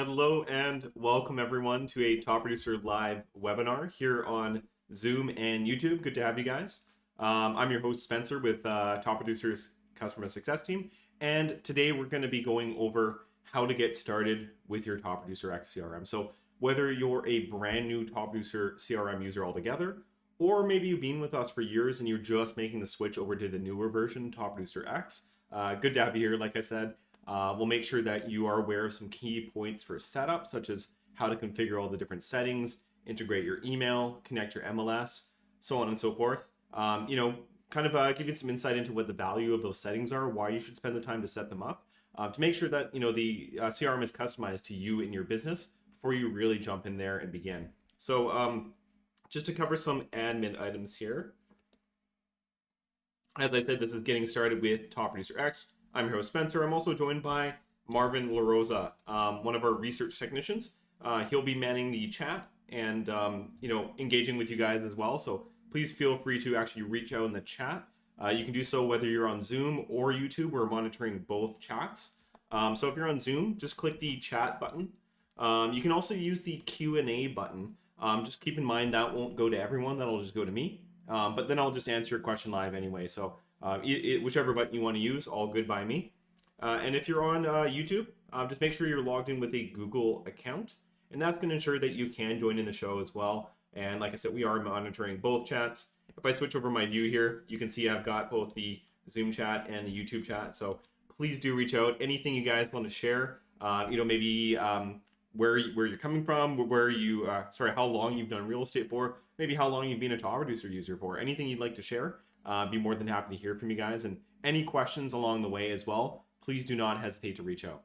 Hello and welcome everyone to a Top Producer Live webinar here on Zoom and YouTube. Good to have you guys. I'm your host Spencer with Top Producer's Customer Success Team, and today we're going to be going over how to get started with your Top Producer X CRM. So whether you're a brand new Top Producer CRM user altogether, or maybe you've been with us for years and you're just making the switch over to the newer version, Top Producer X, good to have you here. Like I said, we'll make sure that you are aware of some key points for setup, such as how to configure all the different settings, integrate your email, connect your MLS, so on and so forth. Give you some insight into what the value of those settings are, why you should spend the time to set them up, to make sure that the CRM is customized to you and your business before you really jump in there and begin. So just to cover some admin items here. As I said, this is getting started with Top Producer X. I'm your host, Spencer. I'm also joined by Marvin LaRosa, one of our research technicians. He'll be manning the chat and engaging with you guys as well. So please feel free to actually reach out in the chat. You can do so whether you're on Zoom or YouTube. We're monitoring both chats. So if you're on Zoom, just click the chat button. You can also use the Q&A button. Just keep in mind that won't go to everyone. That'll just go to me. But then I'll just answer your question live anyway. So whichever button you want to use, all good by me. And if you're on YouTube, just make sure you're logged in with a Google account, and that's going to ensure that you can join in the show as well. And like I said, we are monitoring both chats. If I switch over my view here, you can see I've got both the Zoom chat and the YouTube chat. So please do reach out. Anything you guys want to share, maybe where you're coming from, how long you've done real estate for, maybe how long you've been a Top Producer user for, anything you'd like to share. Be more than happy to hear from you guys, and any questions along the way as well, please do not hesitate to reach out.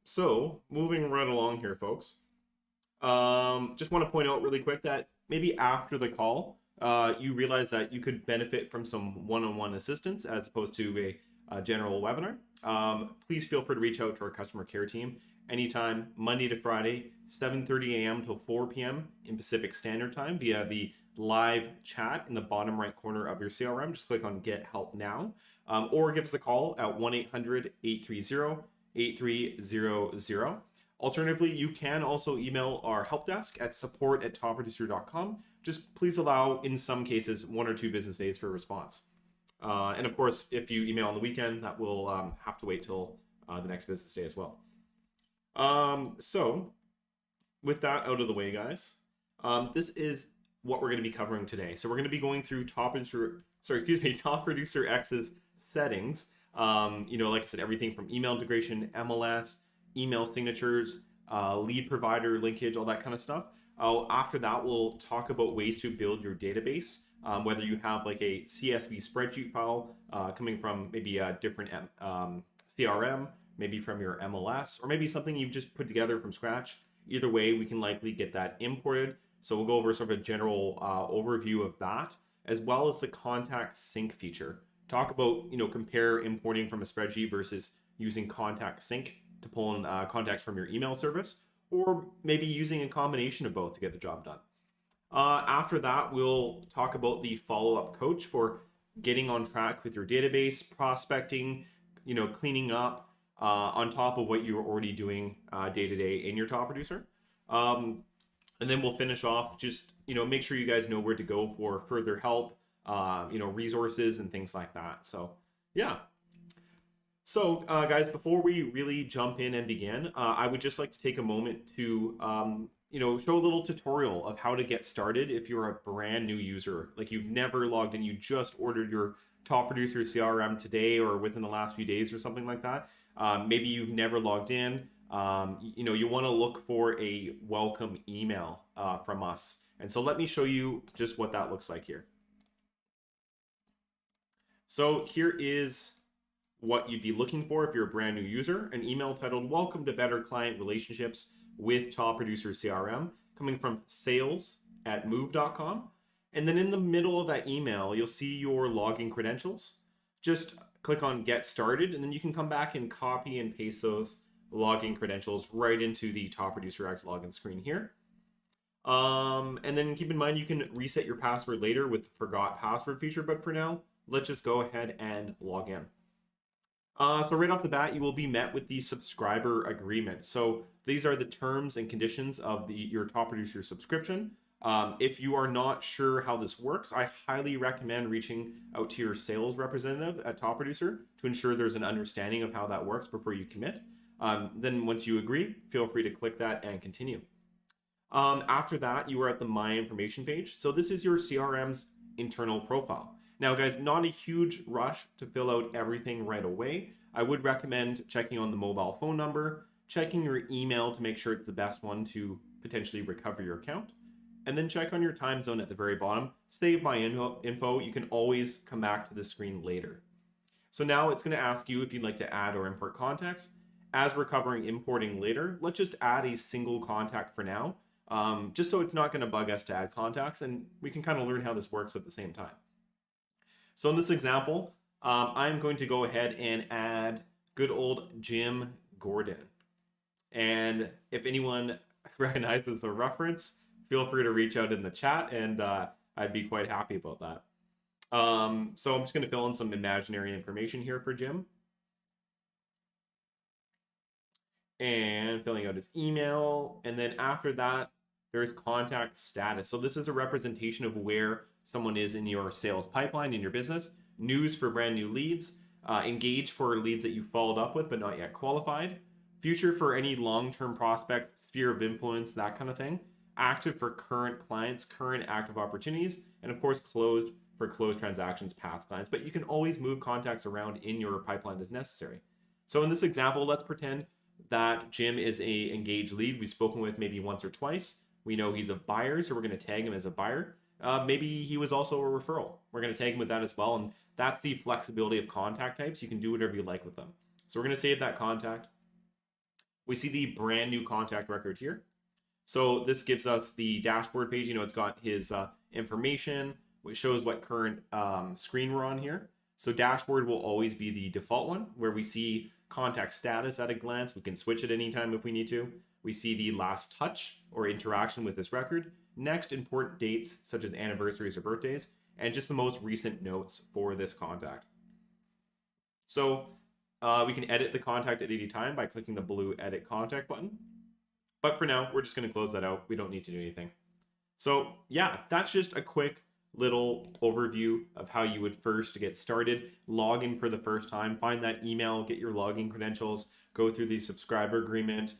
So moving right along here, folks, just want to point out really quick that maybe after the call, you realize that you could benefit from some one-on-one assistance as opposed to a general webinar. Please feel free to reach out to our customer care team anytime, Monday to Friday, 7:30 a.m. till 4 p.m. in Pacific Standard Time via the live chat in the bottom right corner of your CRM. Just click on Get Help Now, or give us a call at 1-800-830-8300. Alternatively, you can also email our help desk at support@topproducer.com. Just please allow, in some cases, 1 or 2 business days for a response. And of course, if you email on the weekend, that will have to wait till the next business day as well. So with that out of the way, guys, this is what we're going to be covering today. So we're going to be going through Top Producer X's settings. Like I said, everything from email integration, MLS, email signatures, lead provider linkage, all that kind of stuff. After that, we'll talk about ways to build your database, whether you have like a CSV spreadsheet file coming from maybe a different CRM, maybe from your MLS, or maybe something you've just put together from scratch. Either way, we can likely get that imported. So we'll go over sort of a general overview of that, as well as the contact sync feature. Talk about, compare importing from a spreadsheet versus using contact sync to pull in contacts from your email service, or maybe using a combination of both to get the job done. After that, we'll talk about the follow-up coach for getting on track with your database, prospecting, cleaning up on top of what you're already doing day-to-day in your Top Producer. And then we'll finish off, just, make sure you guys know where to go for further help, resources and things like that. So, yeah. So, guys, before we really jump in and begin, I would just like to take a moment to, show a little tutorial of how to get started if you're a brand new user. Like you've never logged in, you just ordered your Top Producer CRM today or within the last few days or something like that. Maybe you've never logged in. You want to look for a welcome email from us. And so let me show you just what that looks like here. So here is what you'd be looking for if you're a brand new user, an email titled "Welcome to Better Client Relationships with Top Producer CRM," coming from sales@move.com. And then in the middle of that email, you'll see your login credentials. Just click on Get Started, and then you can come back and copy and paste those login credentials right into the Top Producer X login screen here. And then keep in mind you can reset your password later with the forgot password feature, but for now, let's just go ahead and log in. So right off the bat, you will be met with the subscriber agreement. So these are the terms and conditions of your top producer subscription. If you are not sure how this works, I highly recommend reaching out to your sales representative at Top Producer to ensure there's an understanding of how that works before you commit. Then once you agree, feel free to click that and continue. After that, you are at the My Information page. So this is your CRM's internal profile. Now, guys, not a huge rush to fill out everything right away. I would recommend checking on the mobile phone number, checking your email to make sure it's the best one to potentially recover your account, and then check on your time zone at the very bottom. Save my info. You can always come back to this screen later. So now it's going to ask you if you'd like to add or import contacts. As we're covering importing later, let's just add a single contact for now, just so it's not going to bug us to add contacts, and we can kind of learn how this works at the same time. So in this example, I'm going to go ahead and add good old Jim Gordon. And if anyone recognizes the reference, feel free to reach out in the chat, and I'd be quite happy about that. So I'm just going to fill in some imaginary information here for Jim. And filling out his email. And then after that, there's contact status. So this is a representation of where someone is in your sales pipeline in your business. News for brand new leads. Engage for leads that you followed up with but not yet qualified. Future for any long-term prospect, sphere of influence, that kind of thing. Active for current clients, current active opportunities. And of course, closed for closed transactions, past clients. But you can always move contacts around in your pipeline as necessary. So in this example, let's pretend that Jim is a engaged lead we've spoken with maybe once or twice. We know he's a buyer, so we're going to tag him as a buyer. Maybe he was also a referral. We're going to tag him with that as well, and that's the flexibility of contact types. You can do whatever you like with them. So we're going to save that contact. We see the brand new contact record here. So this gives us the dashboard page. You know, it's got his information, which shows what current screen we're on here. So dashboard will always be the default one, where we see contact status at a glance. We can switch it anytime if we need to. We see the last touch or interaction with this record. Next, important dates such as anniversaries or birthdays, and just the most recent notes for this contact. So we can edit the contact at any time by clicking the blue Edit Contact button. But for now, we're just going to close that out. We don't need to do anything. So yeah, that's just a quick little overview of how you would first get started. Log in for the first time, find that email, get your login credentials, go through the subscriber agreement,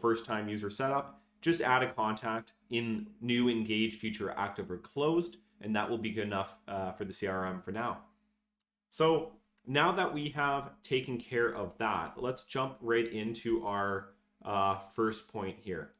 first time user setup. Just add a contact in new, engaged, future, active, or closed, and that will be good enough for the CRM for now. So now that we have taken care of that, let's jump right into our first point here.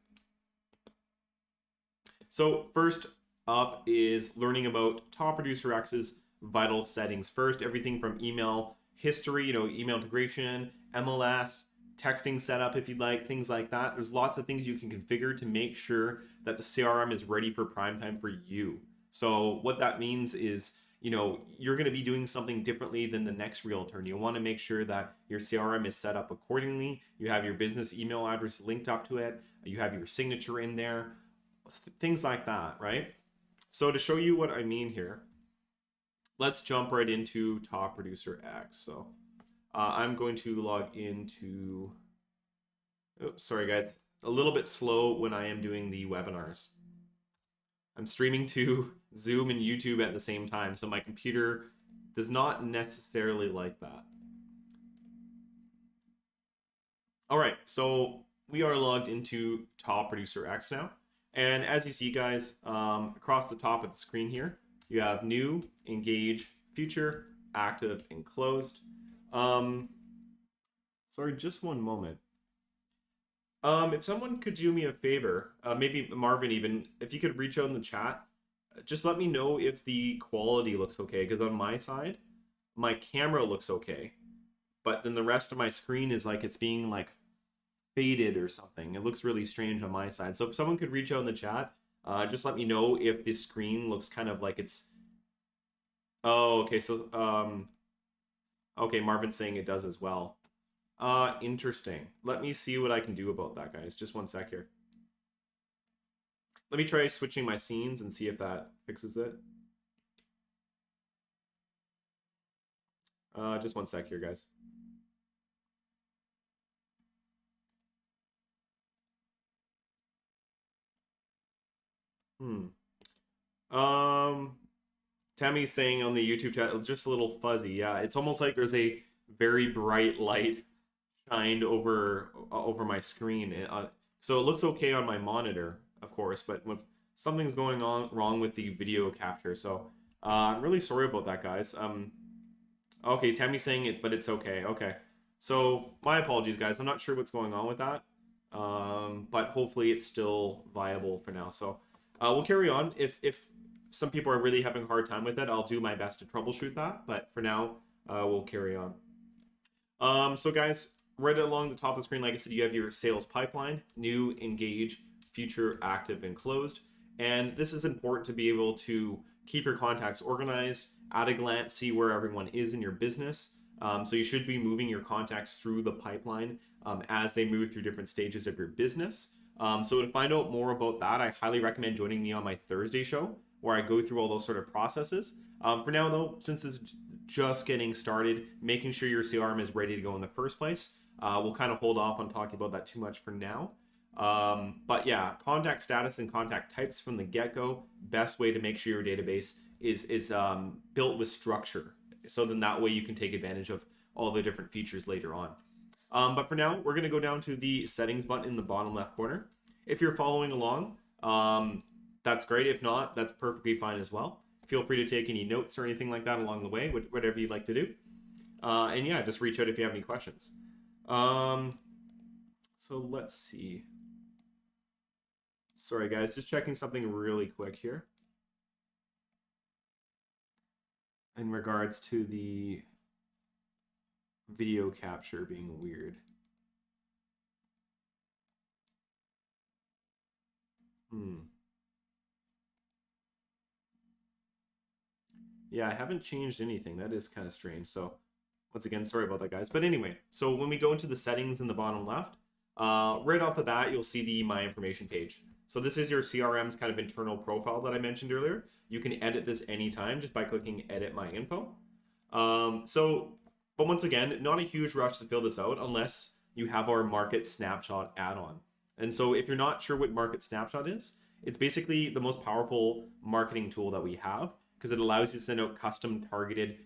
So first up is learning about Top Producer X's vital settings. First, everything from email history, email integration, MLS, texting setup if you'd like, things like that. There's lots of things you can configure to make sure that the CRM is ready for prime time for you. So what that means is, you're going to be doing something differently than the next realtor, and you want to make sure that your CRM is set up accordingly. You have your business email address linked up to it. You have your signature in there, things like that, right? So to show you what I mean here, let's jump right into Top Producer X. So I'm going to log into, oops, sorry guys, a little bit slow when I am doing the webinars. I'm streaming to Zoom and YouTube at the same time, so my computer does not necessarily like that. All right, so we are logged into Top Producer X now. And as you see, guys, across the top of the screen here, you have new, engage, future, active, and closed. Sorry, just one moment. If someone could do me a favor, maybe Marvin even, if you could reach out in the chat, just let me know if the quality looks okay, because on my side, my camera looks okay, but then the rest of my screen is like it's being like faded or something. It looks really strange on my side. So if someone could reach out in the chat, just let me know if the screen looks kind of like it's... Oh, okay, so, okay, Marvin's saying it does as well. Interesting. Let me see what I can do about that, guys. Just one sec here. Let me try switching my scenes and see if that fixes it. Just one sec here, guys. Tammy's saying on the YouTube chat, just a little fuzzy. Yeah, it's almost like there's a very bright light shined over my screen. So it looks okay on my monitor, of course, but with something's going on wrong with the video capture. So I'm really sorry about that, guys. Okay, Tammy's saying it, but it's okay. Okay, so my apologies, guys. I'm not sure what's going on with that, but hopefully it's still viable for now. So we'll carry on. If some people are really having a hard time with it, I'll do my best to troubleshoot that. But for now, we'll carry on. So guys, right along the top of the screen, like I said, you have your sales pipeline, new, engage, future, active, and closed. And this is important to be able to keep your contacts organized, at a glance, see where everyone is in your business. So you should be moving your contacts through the pipeline as they move through different stages of your business. So to find out more about that, I highly recommend joining me on my Thursday show, where I go through all those sort of processes. For now, though, since it's just getting started, making sure your CRM is ready to go in the first place, we'll kind of hold off on talking about that too much for now. But yeah, contact status and contact types from the get-go, best way to make sure your database is built with structure. So then that way you can take advantage of all the different features later on. But for now, we're going to go down to the settings button in the bottom left corner. If you're following along, that's great. If not, that's perfectly fine as well. Feel free to take any notes or anything like that along the way, whatever you'd like to do. And yeah, just reach out if you have any questions. So let's see. Sorry, guys, just checking something really quick here in regards to the video capture being weird. Yeah, I haven't changed anything. That is kind of strange. So once again, sorry about that, guys. But anyway, so when we go into the settings in the bottom left, right off the bat, you'll see the My Information page. So this is your CRM's kind of internal profile that I mentioned earlier. You can edit this anytime just by clicking Edit My Info. But once again, not a huge rush to fill this out unless you have our Market Snapshot add-on. And so if you're not sure what Market Snapshot is, it's basically the most powerful marketing tool that we have, because it allows you to send out custom targeted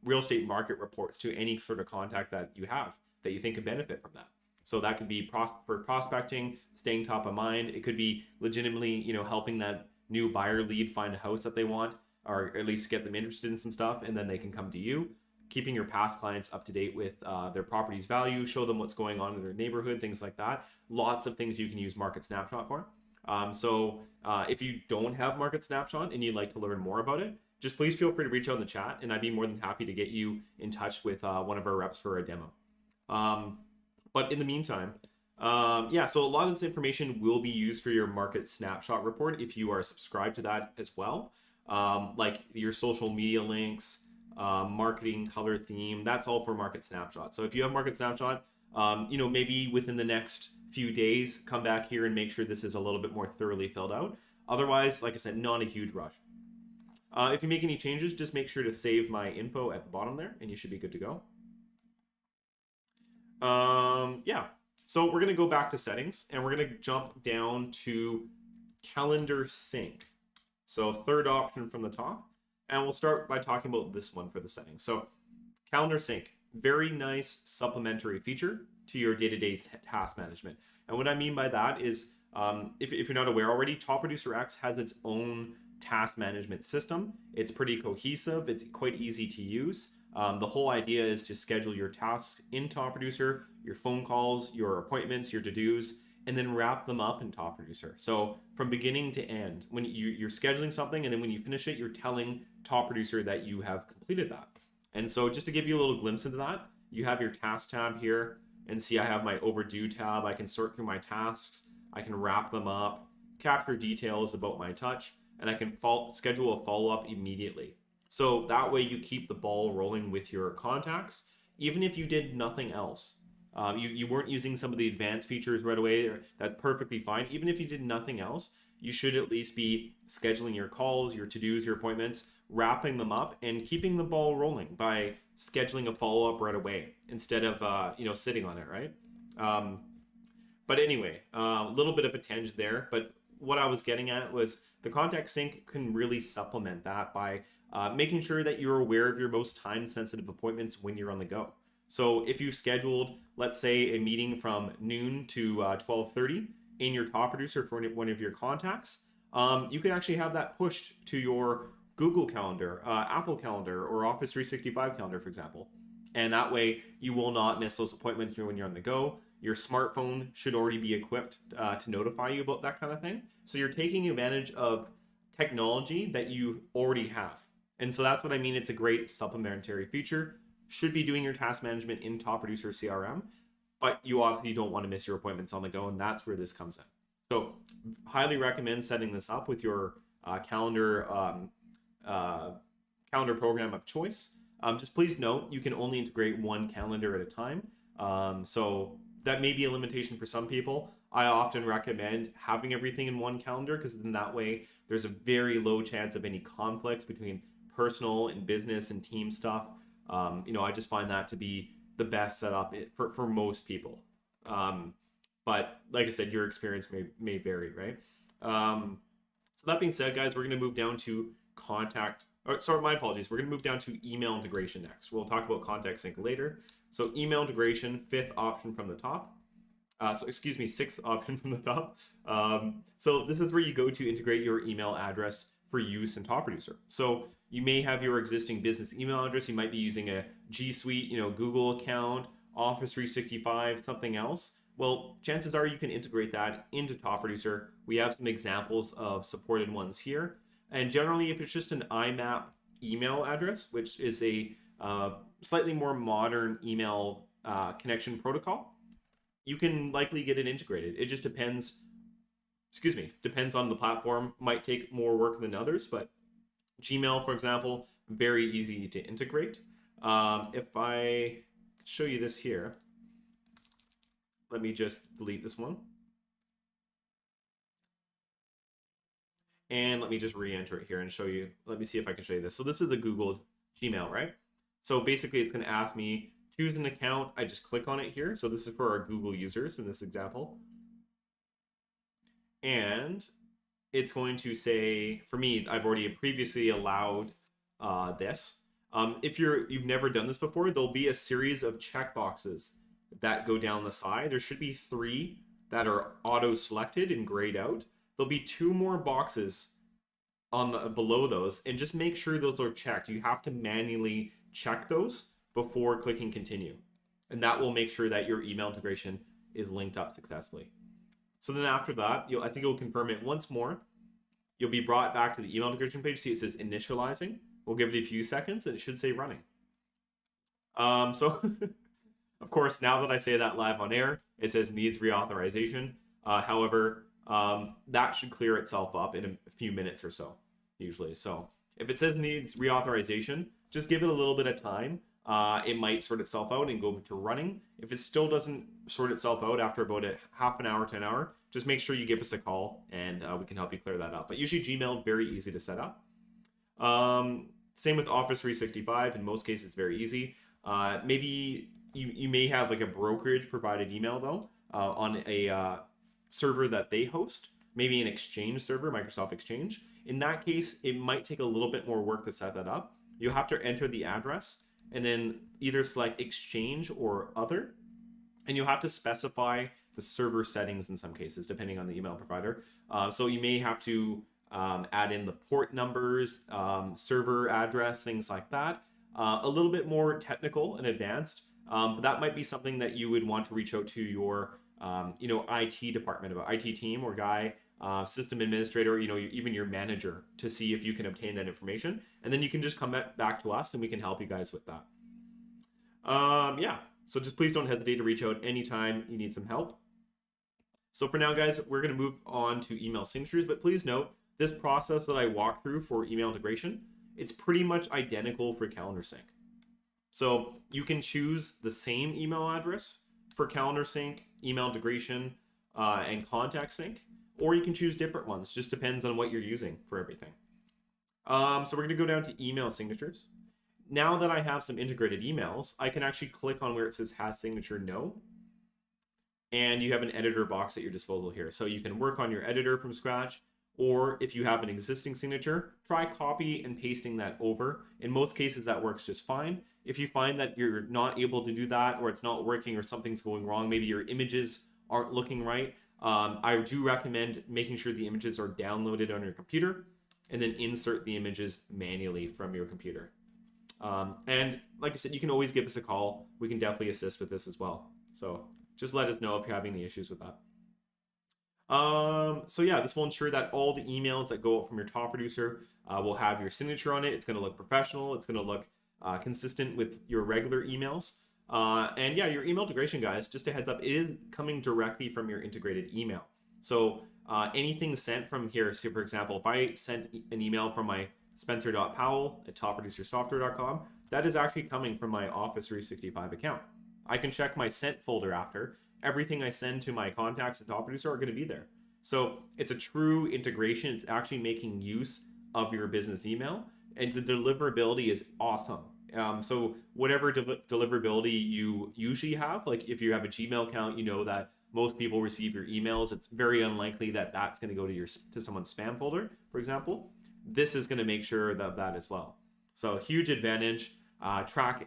real estate market reports to any sort of contact that you have that you think could benefit from that. So that could be for prospecting, staying top of mind. It could be legitimately, helping that new buyer lead find a house that they want, or at least get them interested in some stuff, and then they can come to you. Keeping your past clients up to date with their property's value, show them what's going on in their neighborhood, things like that. Lots of things you can use Market Snapshot for. If you don't have Market Snapshot and you'd like to learn more about it, just please feel free to reach out in the chat, and I'd be more than happy to get you in touch with one of our reps for a demo. But in the meantime, so a lot of this information will be used for your Market Snapshot report if you are subscribed to that as well. Like your social media links, marketing, color, theme, that's all for Market Snapshot. So if you have Market Snapshot, maybe within the next few days, come back here and make sure this is a little bit more thoroughly filled out. Otherwise, like I said, not a huge rush. If you make any changes, just make sure to save my info at the bottom there, and you should be good to go. So we're going to go back to settings, and we're going to jump down to calendar sync. So third option from the top, and we'll start by talking about this one for the settings. So calendar sync, very nice supplementary feature to your day-to-day task management. And what I mean by that is, if you're not aware already, Top Producer X has its own task management system. It's pretty cohesive. It's quite easy to use. The whole idea is to schedule your tasks in Top Producer, your phone calls, your appointments, your to-dos, and then wrap them up in Top Producer. So from beginning to end, when you're scheduling something, and then when you finish it, you're telling Top Producer that you have completed that. And so just to give you a little glimpse into that, you have your task tab here, and see I have my overdue tab. I can sort through my tasks, I can wrap them up, capture details about my touch, and I can schedule a follow-up immediately. So that way you keep the ball rolling with your contacts, even if you did nothing else. You weren't using some of the advanced features right away, that's perfectly fine. Even if you did nothing else, you should at least be scheduling your calls, your to-dos, your appointments, wrapping them up, and keeping the ball rolling by scheduling a follow-up right away instead of sitting on it, right? But anyway, a little bit of a tangent there, but what I was getting at was the contact sync can really supplement that by making sure that you're aware of your most time-sensitive appointments when you're on the go. So if you've scheduled, let's say, a meeting from noon to 12:30 in your top producer for one of your contacts, you can actually have that pushed to your Google Calendar, Apple Calendar, or Office 365 Calendar, for example. And that way, you will not miss those appointments when you're on the go. Your smartphone should already be equipped to notify you about that kind of thing. So you're taking advantage of technology that you already have. And so that's what I mean. It's a great supplementary feature. Should be doing your task management in Top Producer CRM, but you obviously don't want to miss your appointments on the go, and that's where this comes in. So highly recommend setting this up with your calendar program of choice. Just please note, you can only integrate one calendar at a time. So that may be a limitation for some people. I often recommend having everything in one calendar because then that way there's a very low chance of any conflicts between personal and business and team stuff. I just find that to be the best setup for most people. But like I said, your experience may vary, right? So that being said, guys, we're going to move down to my apologies. We're going to move down to email integration next. We'll talk about contact sync later. So email integration, fifth option from the top. Sixth option from the top. So this is where you go to integrate your email address for use in Top Producer. So you may have your existing business email address. You might be using a G Suite, Google account, Office 365, something else. Well, chances are you can integrate that into Top Producer. We have some examples of supported ones here. And generally, if it's just an IMAP email address, which is a slightly more modern email connection protocol, you can likely get it integrated. It just depends on the platform. Might take more work than others, but Gmail, for example, very easy to integrate. If I show you this here, let me just delete this one. And let me just re-enter it here and show you. Let me see if I can show you this. So this is a Googled Gmail, right? So basically it's going to ask me, choose an account. I just click on it here. So this is for our Google users in this example. And it's going to say, for me, I've already previously allowed this. If you've never done this before, there'll be a series of checkboxes that go down the side. There should be 3 that are auto-selected and grayed out. There'll be 2 more boxes below those, and just make sure those are checked. You have to manually check those before clicking continue. And that will make sure that your email integration is linked up successfully. So then after that, I think it'll confirm it once more. You'll be brought back to the email integration page. See, it says initializing. We'll give it a few seconds, and it should say running. So, of course, now that I say that live on air, it says needs reauthorization. However, that should clear itself up in a few minutes or so, usually. So if it says needs reauthorization, just give it a little bit of time. It might sort itself out and go to running. If it still doesn't sort itself out after about a half an hour to an hour, just make sure you give us a call and we can help you clear that up. But usually Gmail is very easy to set up. Same with Office 365. In most cases, it's very easy. Maybe you may have like a brokerage provided email though on a server that they host, maybe an Exchange server, Microsoft Exchange. In that case, it might take a little bit more work to set that up. You have to enter the address and then either select Exchange or Other, and you'll have to specify the server settings in some cases, depending on the email provider. So you may have to add in the port numbers, server address, things like that. A little bit more technical and advanced, but that might be something that you would want to reach out to your IT department, IT team or guy, system administrator, even your manager, to see if you can obtain that information. And then you can just come back to us and we can help you guys with that. Yeah, so just please don't hesitate to reach out anytime you need some help. So for now, guys, we're going to move on to email signatures, but please note this process that I walk through for email integration, it's pretty much identical for calendar sync. So you can choose the same email address for calendar sync, email integration, and contact sync. or you can choose different ones. Just depends on what you're using for everything. So we're going to go down to email signatures. Now that I have some integrated emails, I can actually click on where it says has signature no, and you have an editor box at your disposal here. So you can work on your editor from scratch, or if you have an existing signature, try copy and pasting that over. In most cases, that works just fine. If you find that you're not able to do that, or it's not working, or something's going wrong, maybe your images aren't looking right, I do recommend making sure the images are downloaded on your computer, and then insert the images manually from your computer. And like I said, you can always give us a call. We can definitely assist with this as well. So just let us know if you're having any issues with that. So yeah, this will ensure that all the emails that go out from your top producer will have your signature on it. It's going to look professional. It's going to look consistent with your regular emails. And yeah, your email integration, guys, just a heads up, it is coming directly from your integrated email. So anything sent from here, so for example, if I sent an email from my spencer.powell@topproducersoftware.com, that is actually coming from my Office 365 account. I can check my sent folder after. Everything I send to my contacts at Top Producer are going to be there. So it's a true integration. It's actually making use of your business email, and the deliverability is awesome. So whatever deliverability you usually have, like if you have a Gmail account, you know that most people receive your emails. It's very unlikely that that's going to go to someone's spam folder, for example. This is going to make sure that as well. So huge advantage.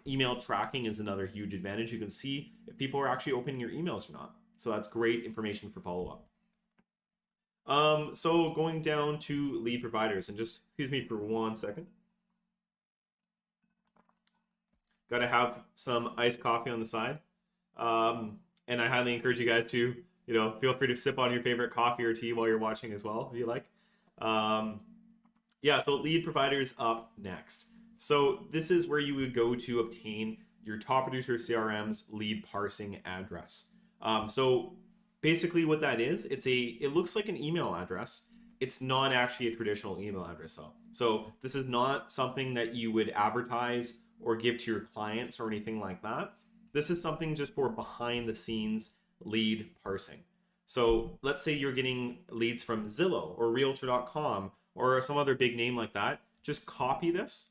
Email tracking is another huge advantage. You can see if people are actually opening your emails or not. So that's great information for follow-up. So going down to lead providers, and just excuse me for 1 second. Got to have some iced coffee on the side. And I highly encourage you guys to, feel free to sip on your favorite coffee or tea while you're watching as well, if you like. Yeah, so lead providers up next. So this is where you would go to obtain your Top Producer CRM's lead parsing address. So basically what that is, it looks like an email address. It's not actually a traditional email address though. So this is not something that you would advertise or give to your clients or anything like that. This is something just for behind the scenes lead parsing. So let's say you're getting leads from Zillow or Realtor.com or some other big name like that. Just copy this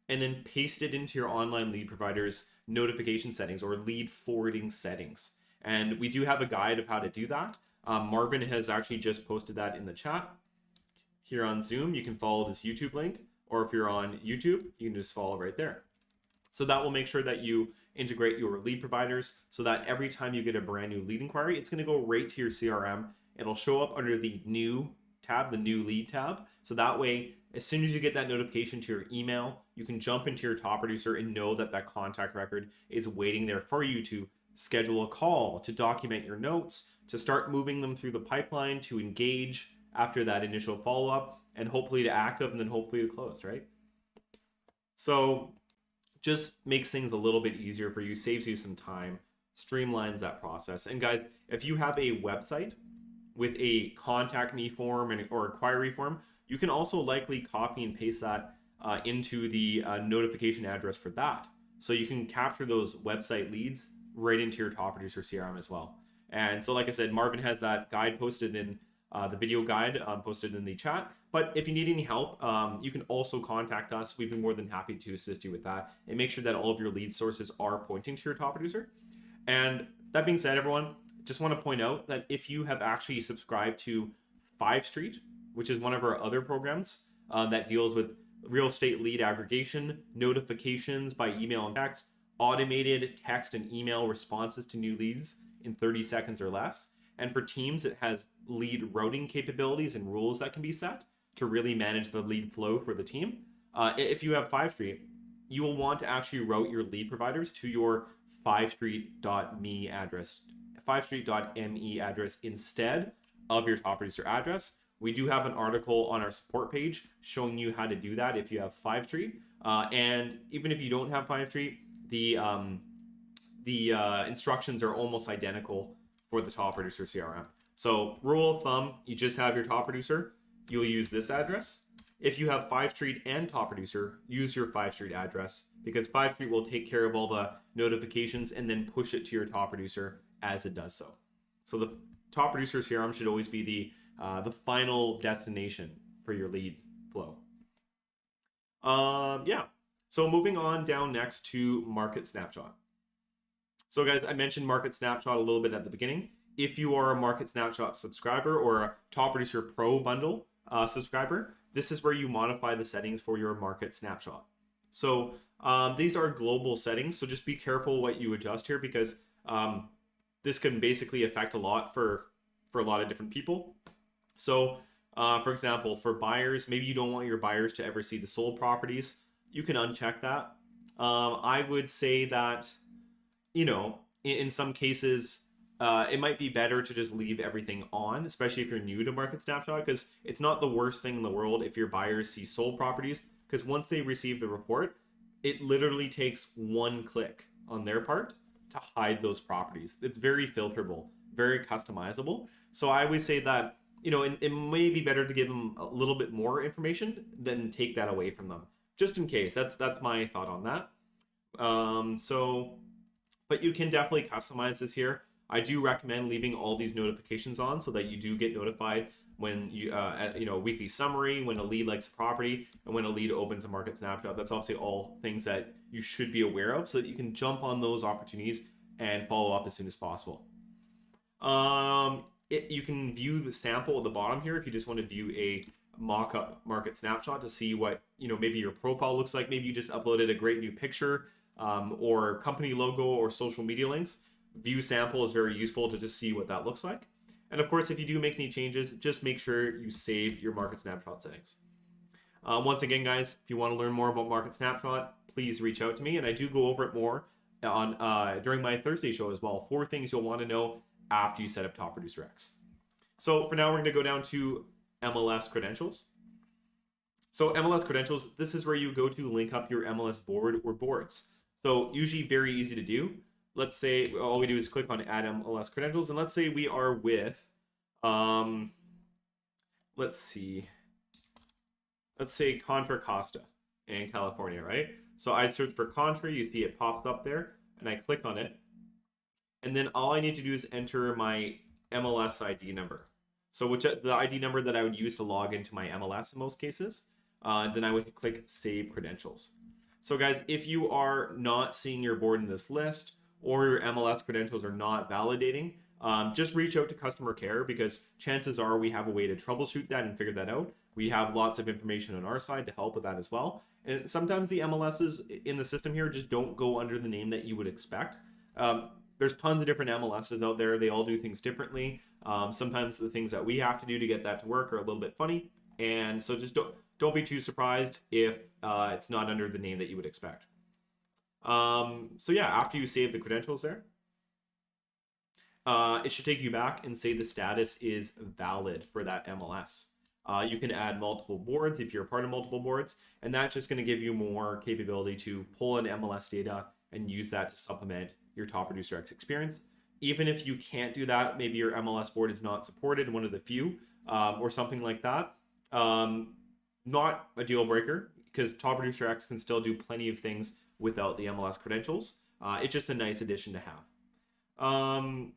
and then paste it into your online lead provider's notification settings or lead forwarding settings. And we do have a guide of how to do that. Marvin has actually just posted that in the chat. Here on Zoom, you can follow this YouTube link, or if you're on YouTube, you can just follow right there. So that will make sure that you integrate your lead providers so that every time you get a brand new lead inquiry, it's going to go right to your CRM. It'll show up under the new tab, the new lead tab. So that way, as soon as you get that notification to your email, you can jump into your top producer and know that that contact record is waiting there for you to schedule a call, to document your notes, to start moving them through the pipeline, to engage after that initial follow-up, and hopefully to active and then hopefully to close, right? So just makes things a little bit easier for you, saves you some time, streamlines that process. And guys, if you have a website with a contact me form or inquiry form, you can also likely copy and paste that into the notification address for that. So you can capture those website leads right into your Top Producer CRM as well. And so like I said, Marvin has that guide posted in the video guide posted in the chat. But if you need any help, you can also contact us. We'd be more than happy to assist you with that and make sure that all of your lead sources are pointing to your top producer. And that being said, everyone, just want to point out that if you have actually subscribed to 5 Street, which is one of our other programs that deals with real estate lead aggregation, notifications by email and text, automated text and email responses to new leads in 30 seconds or less. And for teams, it has lead routing capabilities and rules that can be set to really manage the lead flow for the team. If you have 5 Street, you will want to actually route your lead providers to your 5street.me address, 5street.me address instead of your top producer address. We do have an article on our support page showing you how to do that if you have 5 Street. And even if you don't have 5 Street, the instructions are almost identical for the top producer CRM. So rule of thumb, you just have your top producer, you'll use this address. If you have 5 Street and top producer, use your 5 Street address because 5 Street will take care of all the notifications and then push it to your top producer as it does so. So the Top Producer CRM should always be the final destination for your lead flow. Yeah. So moving on down next to Market Snapshot. So guys, I mentioned Market Snapshot a little bit at the beginning. If you are a Market Snapshot subscriber or a Top Producer Pro bundle subscriber, this is where you modify the settings for your Market Snapshot. So these are global settings, so just be careful what you adjust here, because this can basically affect a lot for a lot of different people. So for example, for buyers, maybe you don't want your buyers to ever see the sold properties. You can uncheck that. I would say that, you know, in some cases, it might be better to just leave everything on, especially if you're new to Market Snapshot, because it's not the worst thing in the world if your buyers see sold properties, because once they receive the report, it literally takes one click on their part to hide those properties. It's very filterable, very customizable. So I always say that, you know, it may be better to give them a little bit more information than take that away from them, just in case. That's my thought on that. But you can definitely customize this here. I do recommend leaving all these notifications on so that you do get notified when you, weekly summary, when a lead likes a property, and when a lead opens a Market Snapshot. That's obviously all things that you should be aware of so that you can jump on those opportunities and follow up as soon as possible. You can view the sample at the bottom here if you just want to view a mock-up Market Snapshot to see what, you know, maybe your profile looks like. Maybe you just uploaded a great new picture or company logo or social media links. View sample is very useful to just see what that looks like. And of course, if you do make any changes, just make sure you save your Market Snapshot settings. Once again, guys, if you want to learn more about Market Snapshot, please reach out to me, and I do go over it more on during my Thursday show as well. 4 things you'll want to know after you set up Top Producer X. So for now, we're going to go down to MLS Credentials. So MLS Credentials, this is where you go to link up your MLS board or boards. So usually very easy to do. Let's say all we do is click on Add MLS Credentials, and let's say we are with, let's say Contra Costa in California, right? So I'd search for Contra, you see it pops up there, and I click on it. And then all I need to do is enter my MLS ID number. So the ID number that I would use to log into my MLS in most cases. Then I would click Save Credentials. So guys, if you are not seeing your board in this list, or your MLS credentials are not validating, just reach out to customer care, because chances are we have a way to troubleshoot that and figure that out. We have lots of information on our side to help with that as well. And sometimes the MLSs in the system here just don't go under the name that you would expect. There's tons of different MLSs out there. They all do things differently. Sometimes the things that we have to do to get that to work are a little bit funny. And so just don't be too surprised if it's not under the name that you would expect. So yeah, after you save the credentials there, it should take you back and say the status is valid for that MLS. You can add multiple boards if you're a part of multiple boards, and that's just going to give you more capability to pull in MLS data and use that to supplement your Top Producer X experience. Even if you can't do that, maybe your MLS board is not supported, one of the few, or something like that. Not a deal breaker, because Top Producer X can still do plenty of things without the MLS credentials. It's just a nice addition to have.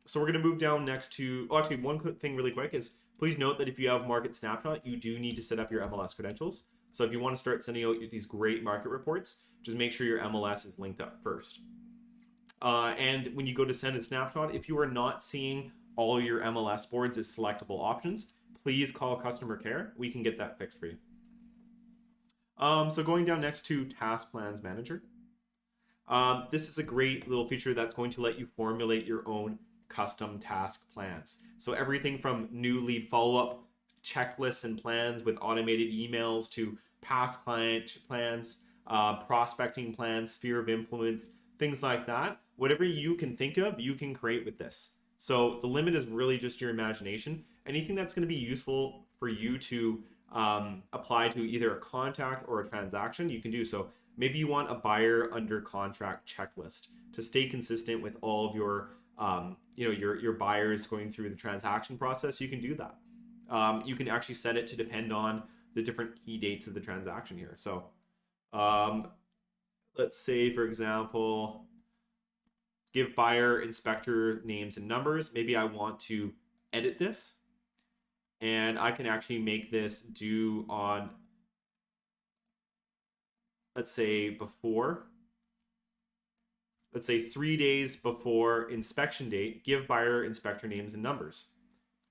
So we're going to move down next to, actually one thing really quick is, please note that if you have Market Snapshot, you do need to set up your MLS credentials. So if you want to start sending out these great market reports, just make sure your MLS is linked up first. And when you go to send a snapshot, if you are not seeing all your MLS boards as selectable options, please call customer care. We can get that fixed for you. So going down next to Task Plans Manager. This is a great little feature that's going to let you formulate your own custom task plans. So everything from new lead follow-up checklists and plans with automated emails to past client plans, prospecting plans, sphere of influence, things like that. Whatever you can think of, you can create with this. So the limit is really just your imagination. Anything that's going to be useful for you to apply to either a contact or a transaction, you can do so. Maybe you want a buyer under contract checklist to stay consistent with all of your, your buyers going through the transaction process. You can do that. You can actually set it to depend on the different key dates of the transaction here. So let's say, for example, give buyer inspector names and numbers. Maybe I want to edit this, and I can actually make this due on, let's say 3 days before inspection date, give buyer inspector names and numbers.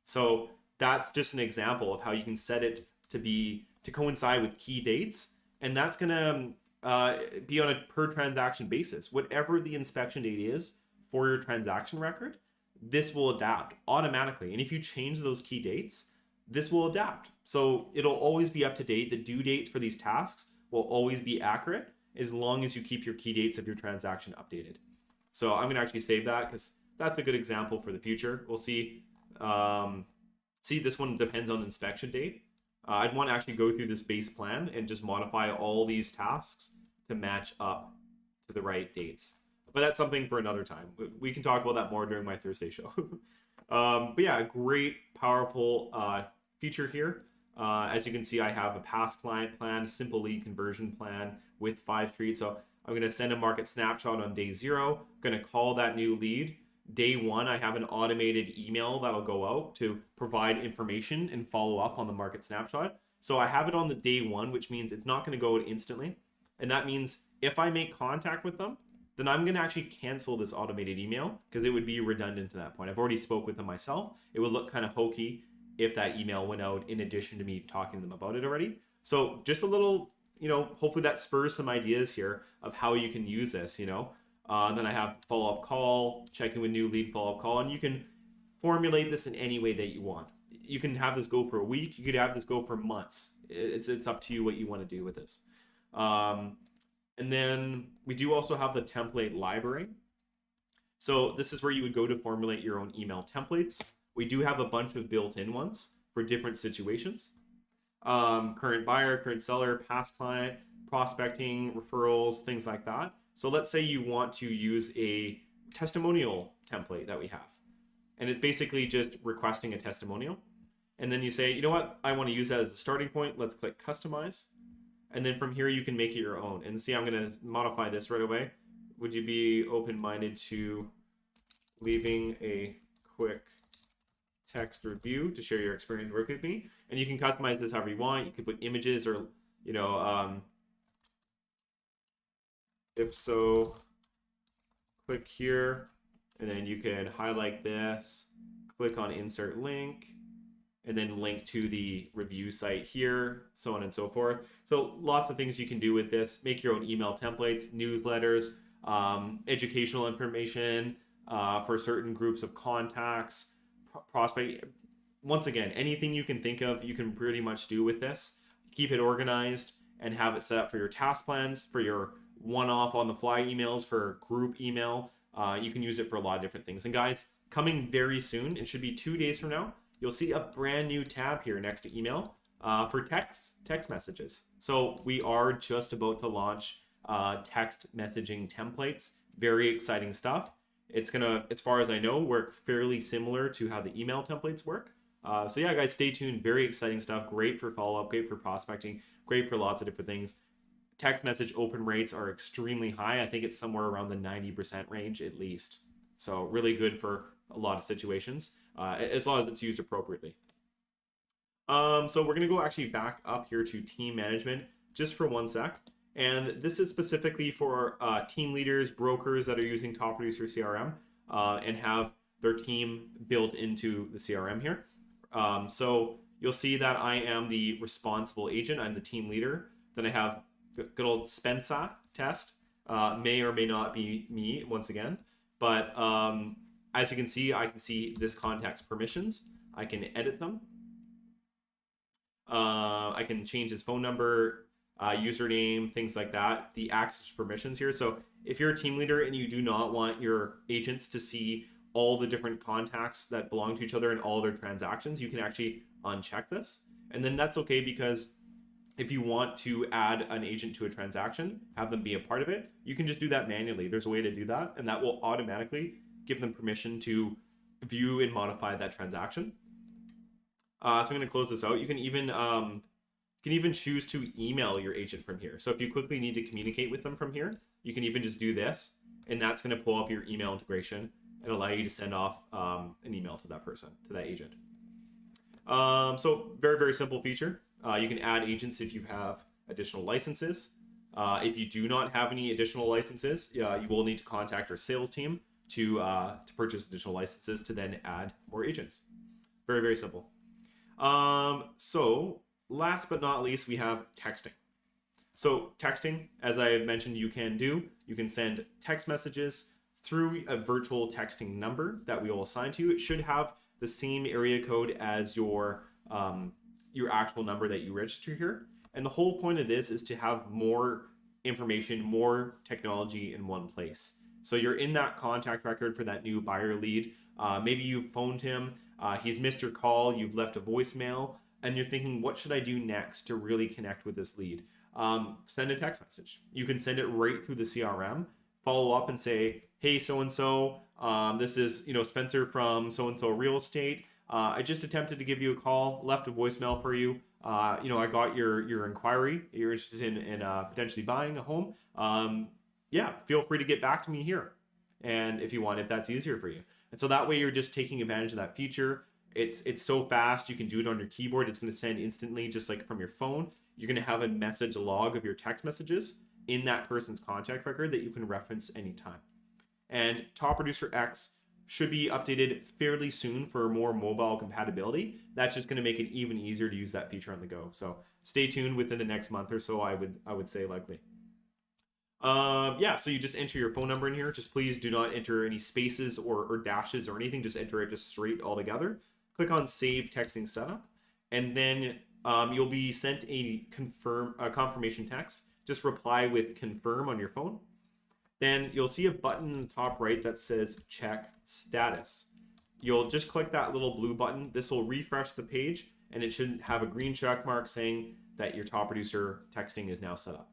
So that's just an example of how you can set it to coincide with key dates, and that's gonna be on a per transaction basis. Whatever the inspection date is for your transaction record, this will adapt automatically. And if you change those key dates, this will adapt. So it'll always be up to date. The due dates for these tasks will always be accurate as long as you keep your key dates of your transaction updated. So I'm gonna actually save that because that's a good example for the future. We'll see. See, this one depends on inspection date. I'd want to actually go through this base plan and just modify all these tasks to match up to the right dates. But that's something for another time. We can talk about that more during my Thursday show. But yeah, a great, powerful feature here. As you can see, I have a past client plan, simple lead conversion plan with 5 streets. So I'm going to send a market snapshot on day 0. I'm going to call that new lead. Day 1, I have an automated email that'll go out to provide information and follow up on the market snapshot. So I have it on the day 1, which means it's not going to go out instantly. And that means if I make contact with them, then I'm going to actually cancel this automated email because it would be redundant to that point. I've already spoke with them myself. It would look kind of hokey if that email went out in addition to me talking to them about it already. So just a little, hopefully that spurs some ideas here of how you can use this, Then I have follow-up call, checking with new lead follow-up call, and you can formulate this in any way that you want. You can have this go for a week. You could have this go for months. It's up to you what you want to do with this. And then we do also have the template library. So this is where you would go to formulate your own email templates. We do have a bunch of built-in ones for different situations. Current buyer, current seller, past client, prospecting, referrals, things like that. So let's say you want to use a testimonial template that we have. And it's basically just requesting a testimonial. And then you say, you know what, I want to use that as a starting point. Let's click customize. And then from here, you can make it your own. And see, I'm going to modify this right away. Would you be open-minded to leaving a quick text review to share your experience working with me? And you can customize this however you want. You could put images or, if so, click here, and then you can highlight this, click on insert link, and then link to the review site here, so on and so forth. So lots of things you can do with this. Make your own email templates, newsletters, educational information for certain groups of contacts, prospect. Once again, anything you can think of, you can pretty much do with this. Keep it organized and have it set up for your task plans, for your one-off on-the-fly emails, for group email. You can use it for a lot of different things. And guys, coming very soon, it should be 2 days from now, you'll see a brand new tab here next to email for text messages. So we are just about to launch text messaging templates. Very exciting stuff. It's gonna, as far as I know, work fairly similar to how the email templates work. So yeah, guys, stay tuned. Very exciting stuff. Great for follow-up, great for prospecting, great for lots of different things. Text message open rates are extremely high. I think it's somewhere around the 90% range at least. So really good for a lot of situations, as long as it's used appropriately. So we're going to go actually back up here to team management just for 1 sec. And this is specifically for team leaders, brokers that are using Top Producer CRM and have their team built into the CRM here. So you'll see that I am the responsible agent. I'm the team leader. Then I have good old Spencer test. May or may not be me once again. But as you can see, I can see this contact's permissions. I can edit them. I can change his phone number, username, things like that. The access permissions here. So if you're a team leader and you do not want your agents to see all the different contacts that belong to each other and all their transactions, you can actually uncheck this. And then that's okay, because if you want to add an agent to a transaction, have them be a part of it, you can just do that manually. There's a way to do that, and that will automatically give them permission to view and modify that transaction. So I'm going to close this out. You can even choose to email your agent from here. So if you quickly need to communicate with them from here, you can even just do this, and that's going to pull up your email integration. and allow you to send off an email to that person, to that agent. So very, very simple feature. You can add agents if you have additional licenses. If you do not have any additional licenses, you will need to contact our sales team to purchase additional licenses to then add more agents. Very, very simple. So last but not least, we have texting. So texting, as I mentioned, you can send text messages through a virtual texting number that we will assign to you. It should have the same area code as your actual number that you register here. And the whole point of this is to have more information, more technology in one place. So you're in that contact record for that new buyer lead. Maybe you phoned him, he's missed your call, you've left a voicemail, and you're thinking, what should I do next to really connect with this lead? Send a text message. You can send it right through the CRM, follow up and say, hey, so-and-so, this is, Spencer from so-and-so real estate. I just attempted to give you a call, left a voicemail for you. I got your inquiry. You're interested in potentially buying a home. Yeah, feel free to get back to me here. And if you want, if that's easier for you. And so that way you're just taking advantage of that feature. It's so fast. You can do it on your keyboard. It's going to send instantly, just like from your phone. You're going to have a message log of your text messages in that person's contact record that you can reference anytime. And Top Producer X should be updated fairly soon for more mobile compatibility. That's just going to make it even easier to use that feature on the go. So stay tuned within the next month or so, I would say likely. Yeah, so you just enter your phone number in here. Just please do not enter any spaces or dashes or anything. Just enter it just straight all together. Click on Save Texting Setup, and then you'll be sent a confirmation text. Just reply with confirm on your phone. Then you'll see a button in the top right that says check status. You'll just click that little blue button. This will refresh the page, and it should have a green check mark saying that your Top Producer texting is now set up.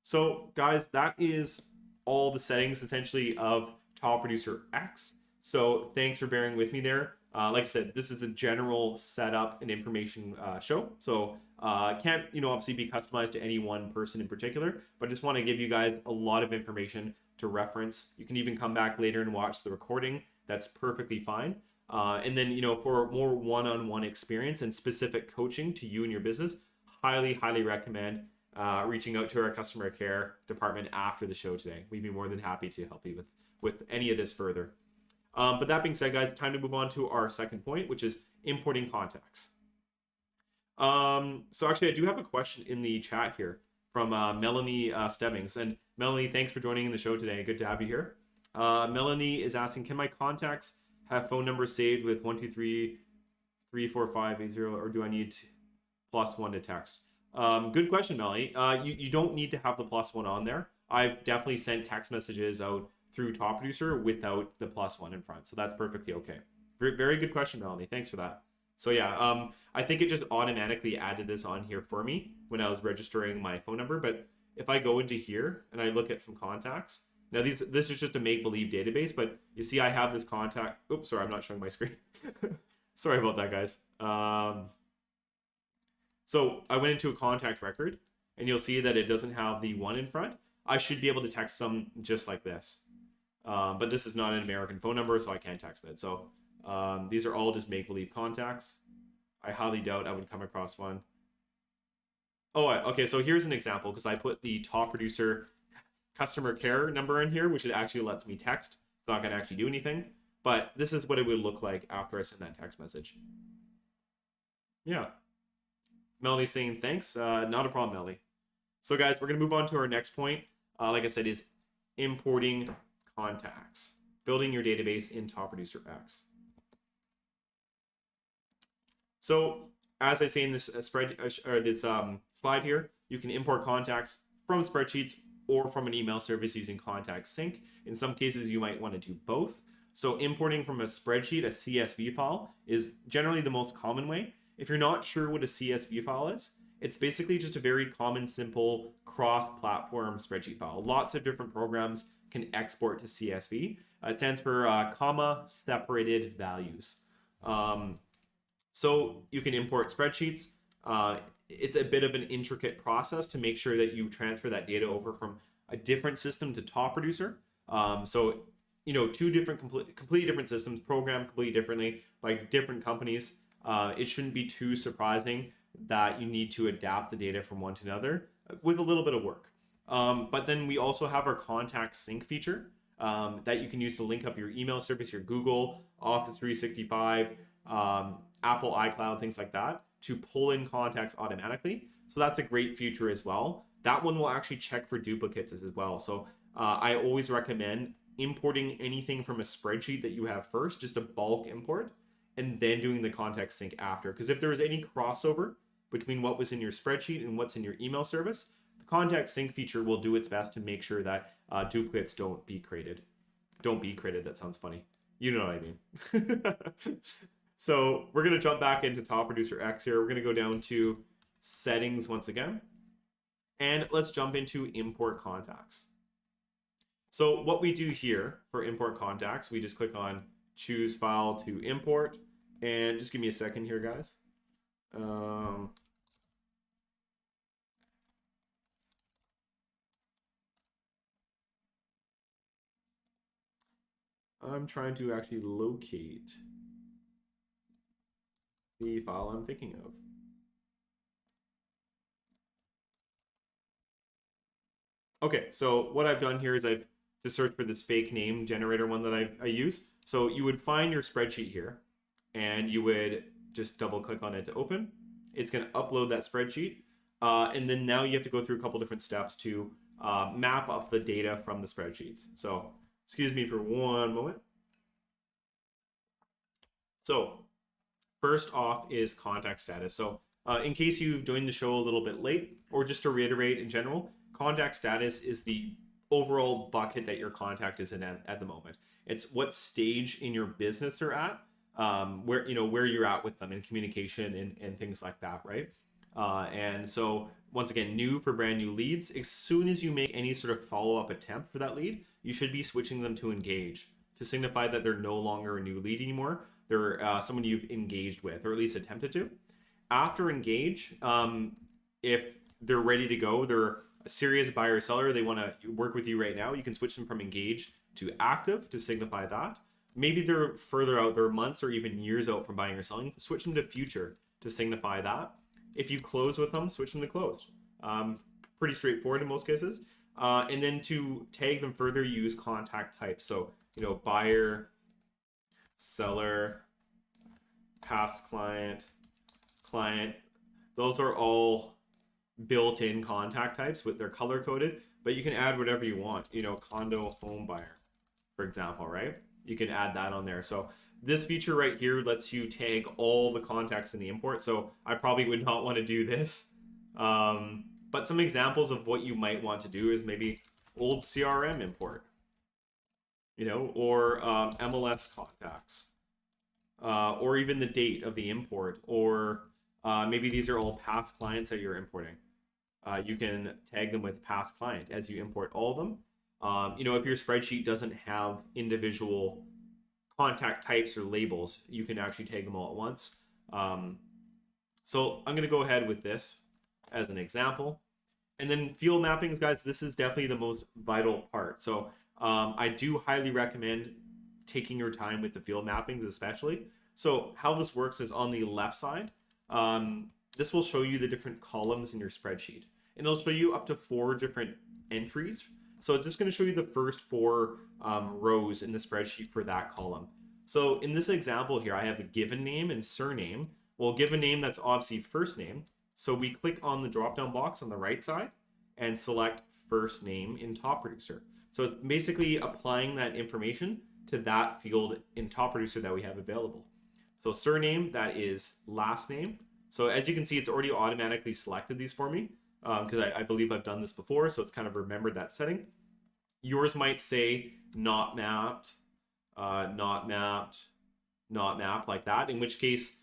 So guys, that is all the settings essentially of Top Producer X. So thanks for bearing with me there. Like I said, this is the general setup and information show. So can't, obviously be customized to any one person in particular, but I just want to give you guys a lot of information to reference. You can even come back later and watch the recording. That's perfectly fine. And then, for more one-on-one experience and specific coaching to you and your business, highly, highly recommend reaching out to our customer care department after the show today. We'd be more than happy to help you with any of this further. But that being said, guys, time to move on to our second point, which is importing contacts. So actually, I do have a question in the chat here from Melanie Stebbings. And Melanie, thanks for joining in the show today. Good to have you here. Melanie is asking, can my contacts have phone numbers saved with 123-34580, or do I need +1 to text? Good question, Melanie. You don't need to have the +1 on there. I've definitely sent text messages out through Top Producer without the +1 in front. So that's perfectly okay. Very, very good question, Melanie. Thanks for that. So yeah, I think it just automatically added this on here for me when I was registering my phone number. But if I go into here and I look at some contacts, now this is just a make-believe database, but you see I have this contact. Oops, sorry, I'm not showing my screen. Sorry about that, guys. So I went into a contact record, and you'll see that it doesn't have the 1 in front. I should be able to text some just like this. But this is not an American phone number, so I can't text it. So these are all just make-believe contacts. I highly doubt I would come across one. Oh, okay, so here's an example, because I put the Top Producer customer care number in here, which it actually lets me text. It's not going to actually do anything. But this is what it would look like after I send that text message. Yeah. Melanie's saying thanks. Not a problem, Melanie. So guys, we're going to move on to our next point. Like I said, is importing contacts, building your database in Top Producer X. So as I say in this slide here, you can import contacts from spreadsheets or from an email service using Contact Sync. In some cases, you might want to do both. So importing from a spreadsheet, a CSV file, is generally the most common way. If you're not sure what a CSV file is, it's basically just a very common, simple cross-platform spreadsheet file. Lots of different programs can export to CSV. It stands for comma separated values. So you can import spreadsheets. It's a bit of an intricate process to make sure that you transfer that data over from a different system to Top Producer. So you know, two different completely different systems programmed completely differently by different companies. It shouldn't be too surprising that you need to adapt the data from one to another with a little bit of work. But then we also have our contact sync feature that you can use to link up your email service, your Google, Office 365, Apple iCloud, things like that, to pull in contacts automatically. So that's a great feature as well. That one will actually check for duplicates as well. So I always recommend importing anything from a spreadsheet that you have first, just a bulk import, and then doing the contact sync after. Because if there is any crossover between what was in your spreadsheet and what's in your email service, the contact sync feature will do its best to make sure that duplicates don't be created. Don't be created, that sounds funny. You know what I mean. So we're going to jump back into Top Producer X here. We're going to go down to settings once again. And let's jump into import contacts. So what we do here for import contacts, we just click on choose file to import. And just give me a second here, guys. I'm trying to actually locate the file I'm thinking of. Okay, so what I've done here is I've just searched for this fake name generator one that I use. So you would find your spreadsheet here, and you would just double click on it to open. It's going to upload that spreadsheet, and then now you have to go through a couple different steps to map up the data from the spreadsheets. So excuse me for one moment. So first off is contact status. So in case you've joined the show a little bit late, or just to reiterate in general, contact status is the overall bucket that your contact is in at the moment. It's what stage in your business they're at, where you're at with them in communication and things like that, right? And so once again, new for brand new leads. As soon as you make any sort of follow-up attempt for that lead, you should be switching them to engage to signify that they're no longer a new lead anymore. They're someone you've engaged with, or at least attempted to. After engage, if they're ready to go, they're a serious buyer or seller, they want to work with you right now, you can switch them from engage to active to signify that. Maybe they're further out, they're months or even years out from buying or selling, switch them to future to signify that. If you close with them, switch them to closed. Pretty straightforward in most cases. And then to tag them further, use contact types. So, buyer, seller, past client, client, those are all built-in contact types with their color coded, but you can add whatever you want, condo home buyer, for example, right? You can add that on there. So this feature right here lets you tag all the contacts in the import. So I probably would not want to do this. But some examples of what you might want to do is maybe old CRM import, or MLS contacts, or even the date of the import, or maybe these are all past clients that you're importing. You can tag them with past client as you import all of them. If your spreadsheet doesn't have individual contact types or labels, you can actually tag them all at once. So I'm going to go ahead with this as an example. And then field mappings, guys, this is definitely the most vital part. So I do highly recommend taking your time with the field mappings, especially. So how this works is on the left side, this will show you the different columns in your spreadsheet. And it'll show you up to 4 different entries. So it's just going to show you the first 4 rows in the spreadsheet for that column. So in this example here, I have a given name and surname. Well, given name, that's obviously first name. So we click on the drop-down box on the right side and select first name in Top Producer. So it's basically applying that information to that field in Top Producer that we have available. So surname, that is last name. So as you can see, it's already automatically selected these for me because I believe I've done this before. So it's kind of remembered that setting. Yours might say not mapped, not mapped, not mapped, like that, in which case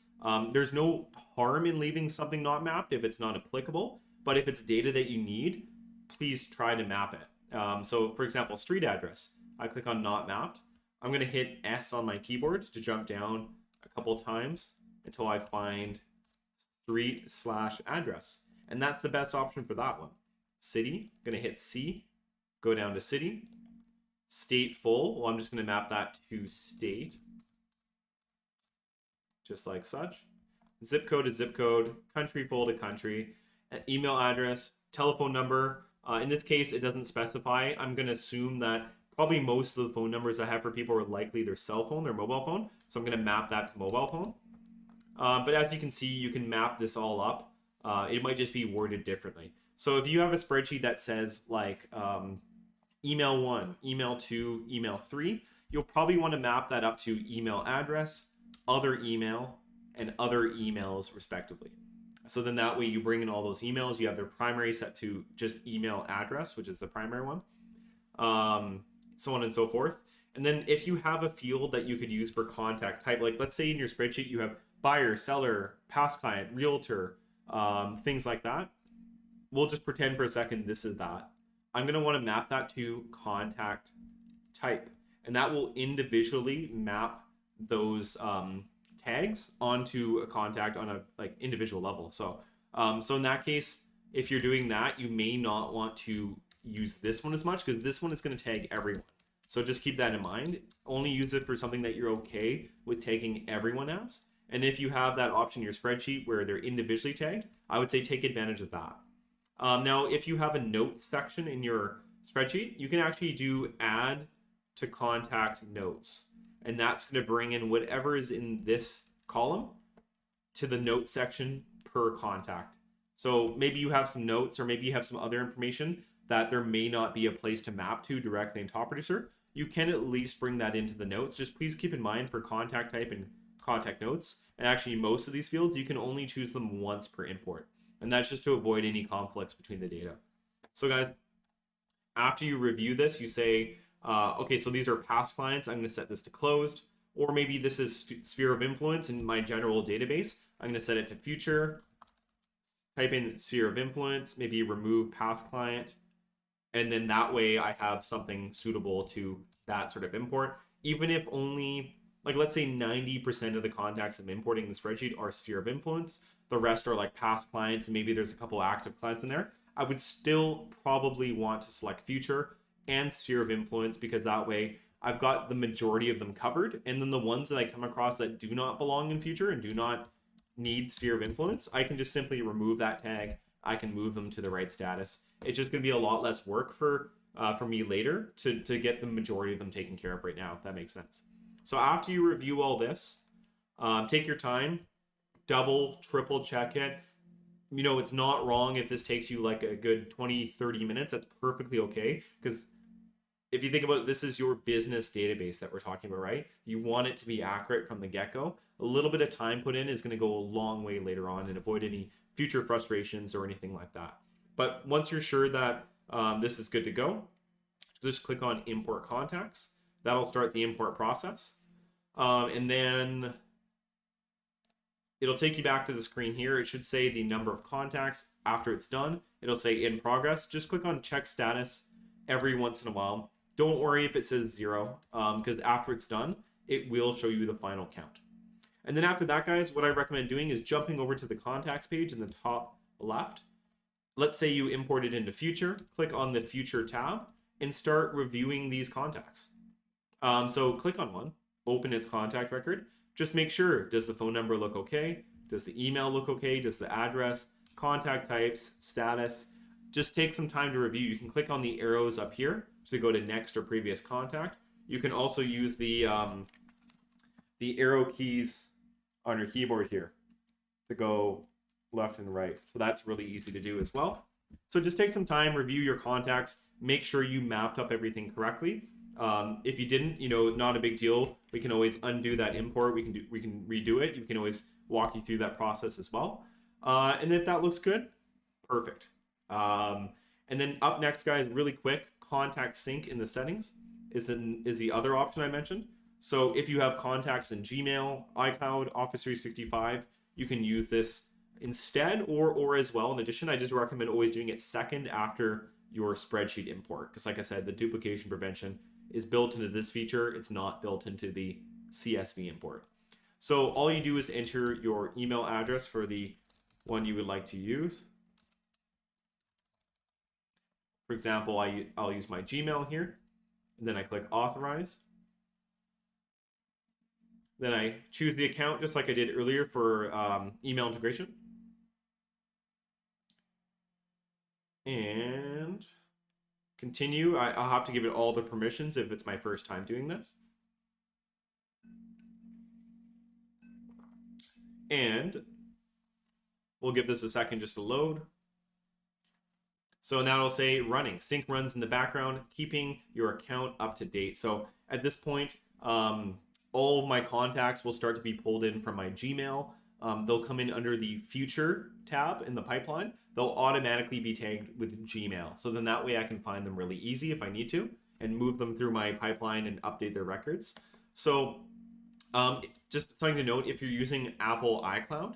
there's no harm in leaving something not mapped if it's not applicable. But if it's data that you need, please try to map it. So for example, street address, I click on not mapped. I'm going to hit S on my keyboard to jump down a couple times until I find street/address. And that's the best option for that one. City, I'm going to hit C, go down to city. state full. Well, I'm just going to map that to state, just like such. Zip code to zip code, country full to country, email address, telephone number. In this case, it doesn't specify. I'm going to assume that probably most of the phone numbers I have for people are likely their cell phone, their mobile phone. So I'm going to map that to mobile phone. But as you can see, you can map this all up. It might just be worded differently. So if you have a spreadsheet that says like email 1, email 2, email 3, you'll probably want to map that up to email address, other email, and other emails respectively. So then that way you bring in all those emails, you have their primary set to just email address, which is the primary one, so on and so forth. And then if you have a field that you could use for contact type, like let's say in your spreadsheet you have buyer, seller, past client, realtor, things like that. We'll just pretend for a second this is that. I'm going to want to map that to contact type, and that will individually map those tags onto a contact on a like individual level. So so in that case, if you're doing that, you may not want to use this one as much because this one is going to tag everyone. So just keep that in mind. Only use it for something that you're okay with tagging everyone as. And if you have that option in your spreadsheet where they're individually tagged, I would say take advantage of that. Now, if you have a notes section in your spreadsheet, you can actually do add to contact notes. And that's going to bring in whatever is in this column to the notes section per contact. So maybe you have some notes or maybe you have some other information that there may not be a place to map to directly in Top Producer. You can at least bring that into the notes. Just please keep in mind for contact type and contact notes, and actually most of these fields, you can only choose them once per import. And that's just to avoid any conflicts between the data. So guys, after you review this, you say, okay, so these are past clients. I'm going to set this to closed. Or maybe this is sphere of influence in my general database. I'm going to set it to future. Type in sphere of influence, maybe remove past client. And then that way I have something suitable to that sort of import. Even if only, like let's say 90% of the contacts I'm importing in the spreadsheet are sphere of influence. The rest are like past clients and maybe there's a couple active clients in there. I would still probably want to select future and sphere of influence because that way I've got the majority of them covered. And then the ones that I come across that do not belong in future and do not need sphere of influence, I can just simply remove that tag. I can move them to the right status. It's just going to be a lot less work for me later to get the majority of them taken care of right now, if that makes sense. So after you review all this, take your time, double, triple check it. You know, it's not wrong if this takes you like a good 20, 30 minutes. That's perfectly okay. Because if you think about it, this is your business database that we're talking about, right? You want it to be accurate from the get-go. A little bit of time put in is going to go a long way later on and avoid any future frustrations or anything like that. But once you're sure that this is good to go, just click on Import Contacts. That'll start the import process. And then it'll take you back to the screen here. It should say the number of contacts. After it's done, it'll say in progress. Just click on check status every once in a while. Don't worry if it says 0, because after it's done, it will show you the final count. And then after that, guys, what I recommend doing is jumping over to the contacts page in the top left. Let's say you import it into future. Click on the future tab and start reviewing these contacts. So click on one, open its contact record. Just make sure, does the phone number look okay? Does the email look okay? Does the address, contact types, status? Just take some time to review. You can click on the arrows up here to go to next or previous contact. You can also use the arrow keys on your keyboard here to go left and right. So that's really easy to do as well. So just take some time, review your contacts, make sure you mapped up everything correctly. If you didn't, you know, not a big deal. We can always undo that import. We can redo it. We can always walk you through that process as well. And if that looks good, perfect. And then up next, guys, really quick, contact sync in the settings is the other option I mentioned. So if you have contacts in Gmail, iCloud, Office 365, you can use this instead or as well. In addition, I just recommend always doing it second after your spreadsheet import. Because like I said, the duplication prevention is built into this feature. It's not built into the CSV import. So all you do is enter your email address for the one you would like to use. For example, I'll use my Gmail here. and then I click authorize. Then I choose the account just like I did earlier for email integration. And continue. I'll have to give it all the permissions if it's my first time doing this. And we'll give this a second just to load. So now it'll say running. Sync runs in the background, keeping your account up to date. So at this point, all of my contacts will start to be pulled in from my Gmail. They'll come in under the future tab in the pipeline. They'll automatically be tagged with Gmail. So then that way I can find them really easy if I need to and move them through my pipeline and update their records. So just something to note, if you're using Apple iCloud,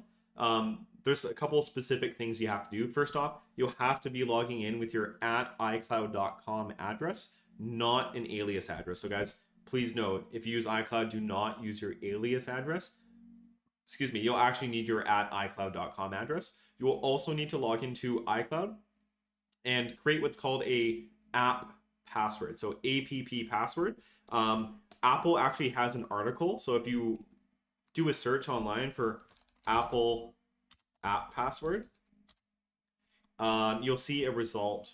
there's a couple specific things you have to do. First off, you'll have to be logging in with your @iCloud.com address, not an alias address. So guys, please note, if you use iCloud, do not use your alias address. Excuse me, you'll actually need your @iCloud.com address. You will also need to log into iCloud and create what's called a app password. So APP password. Apple actually has an article. So if you do a search online for Apple app password, you'll see a result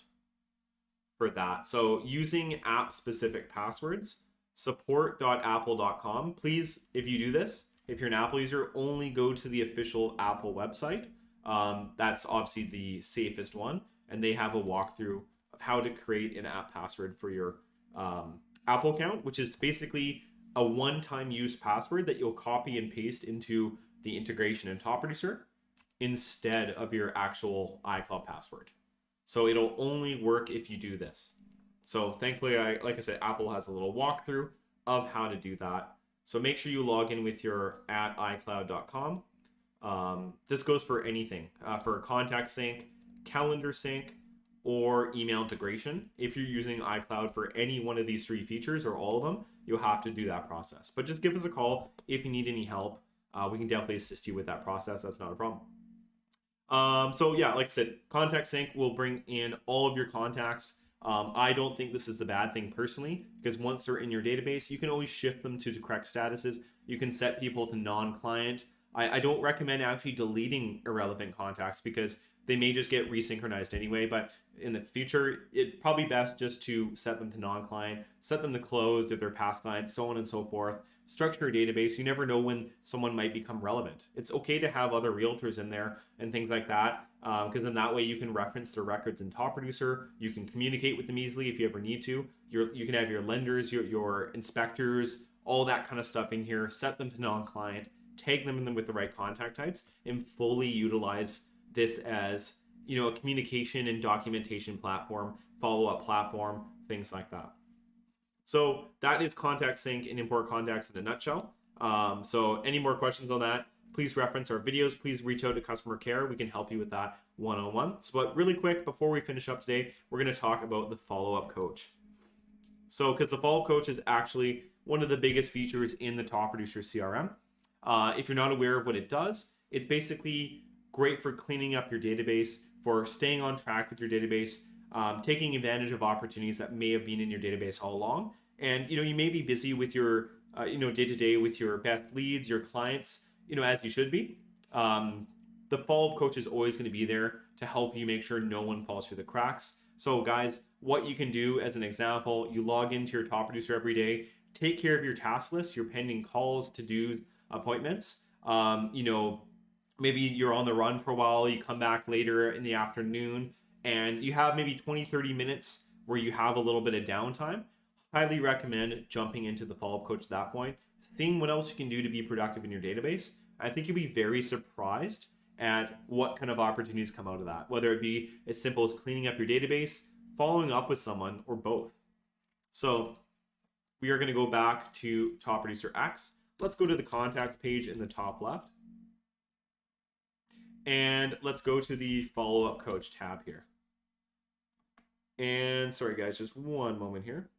for that. So using app specific passwords, support.apple.com. Please, if you do this, if you're an Apple user, only go to the official Apple website. That's obviously the safest one. And they have a walkthrough of how to create an app password for your Apple account, which is basically a one-time use password that you'll copy and paste into the integration in Top Producer instead of your actual iCloud password. So it'll only work if you do this. So thankfully, like I said, Apple has a little walkthrough of how to do that. So make sure you log in with your @iCloud.com. This goes for anything, for contact sync, calendar sync, or email integration. If you're using iCloud for any one of these three features or all of them, you'll have to do that process. But just give us a call if you need any help. We can definitely assist you with that process. That's not a problem. So yeah, like I said, contact sync will bring in all of your contacts. I don't think this is a bad thing personally, because once they're in your database, you can always shift them to the correct statuses. You can set people to non-client. I don't recommend actually deleting irrelevant contacts because they may just get resynchronized anyway, but in the future, it's probably best just to set them to non-client, set them to closed if they're past clients, so on and so forth. Structure your database. You never know when someone might become relevant. It's okay to have other realtors in there and things like that, because then that way you can reference their records in Top Producer. You can communicate with them easily if you ever need to. You can have your lenders, your inspectors, all that kind of stuff in here. Set them to non-client, tag them in them with the right contact types, and fully utilize this as, a communication and documentation platform, follow-up platform, things like that. So that is contact sync and import contacts in a nutshell. So any more questions on that, please reference our videos. Please reach out to customer care. We can help you with that one-on-one. So, but really quick, before we finish up today, we're going to talk about the follow-up coach. So because the follow-up coach is actually one of the biggest features in the Top Producer CRM. If you're not aware of what it does, it's basically great for cleaning up your database, for staying on track with your database, taking advantage of opportunities that may have been in your database all along. And, you may be busy with your, day-to-day with your best leads, your clients, as you should be. The follow-up coach is always going to be there to help you make sure no one falls through the cracks. So guys, what you can do as an example, you log into your Top Producer every day, take care of your task list, your pending calls, to-dos, appointments. Maybe you're on the run for a while, you come back later in the afternoon, and you have maybe 20-30 minutes where you have a little bit of downtime. Highly recommend jumping into the follow-up coach at that point, seeing what else you can do to be productive in your database. I think you'll be very surprised at what kind of opportunities come out of that, whether it be as simple as cleaning up your database, following up with someone, or both. So we are going to go back to Top Producer X. Let's go to the contacts page in the top left. And let's go to the follow-up coach tab here. And sorry guys, just one moment here.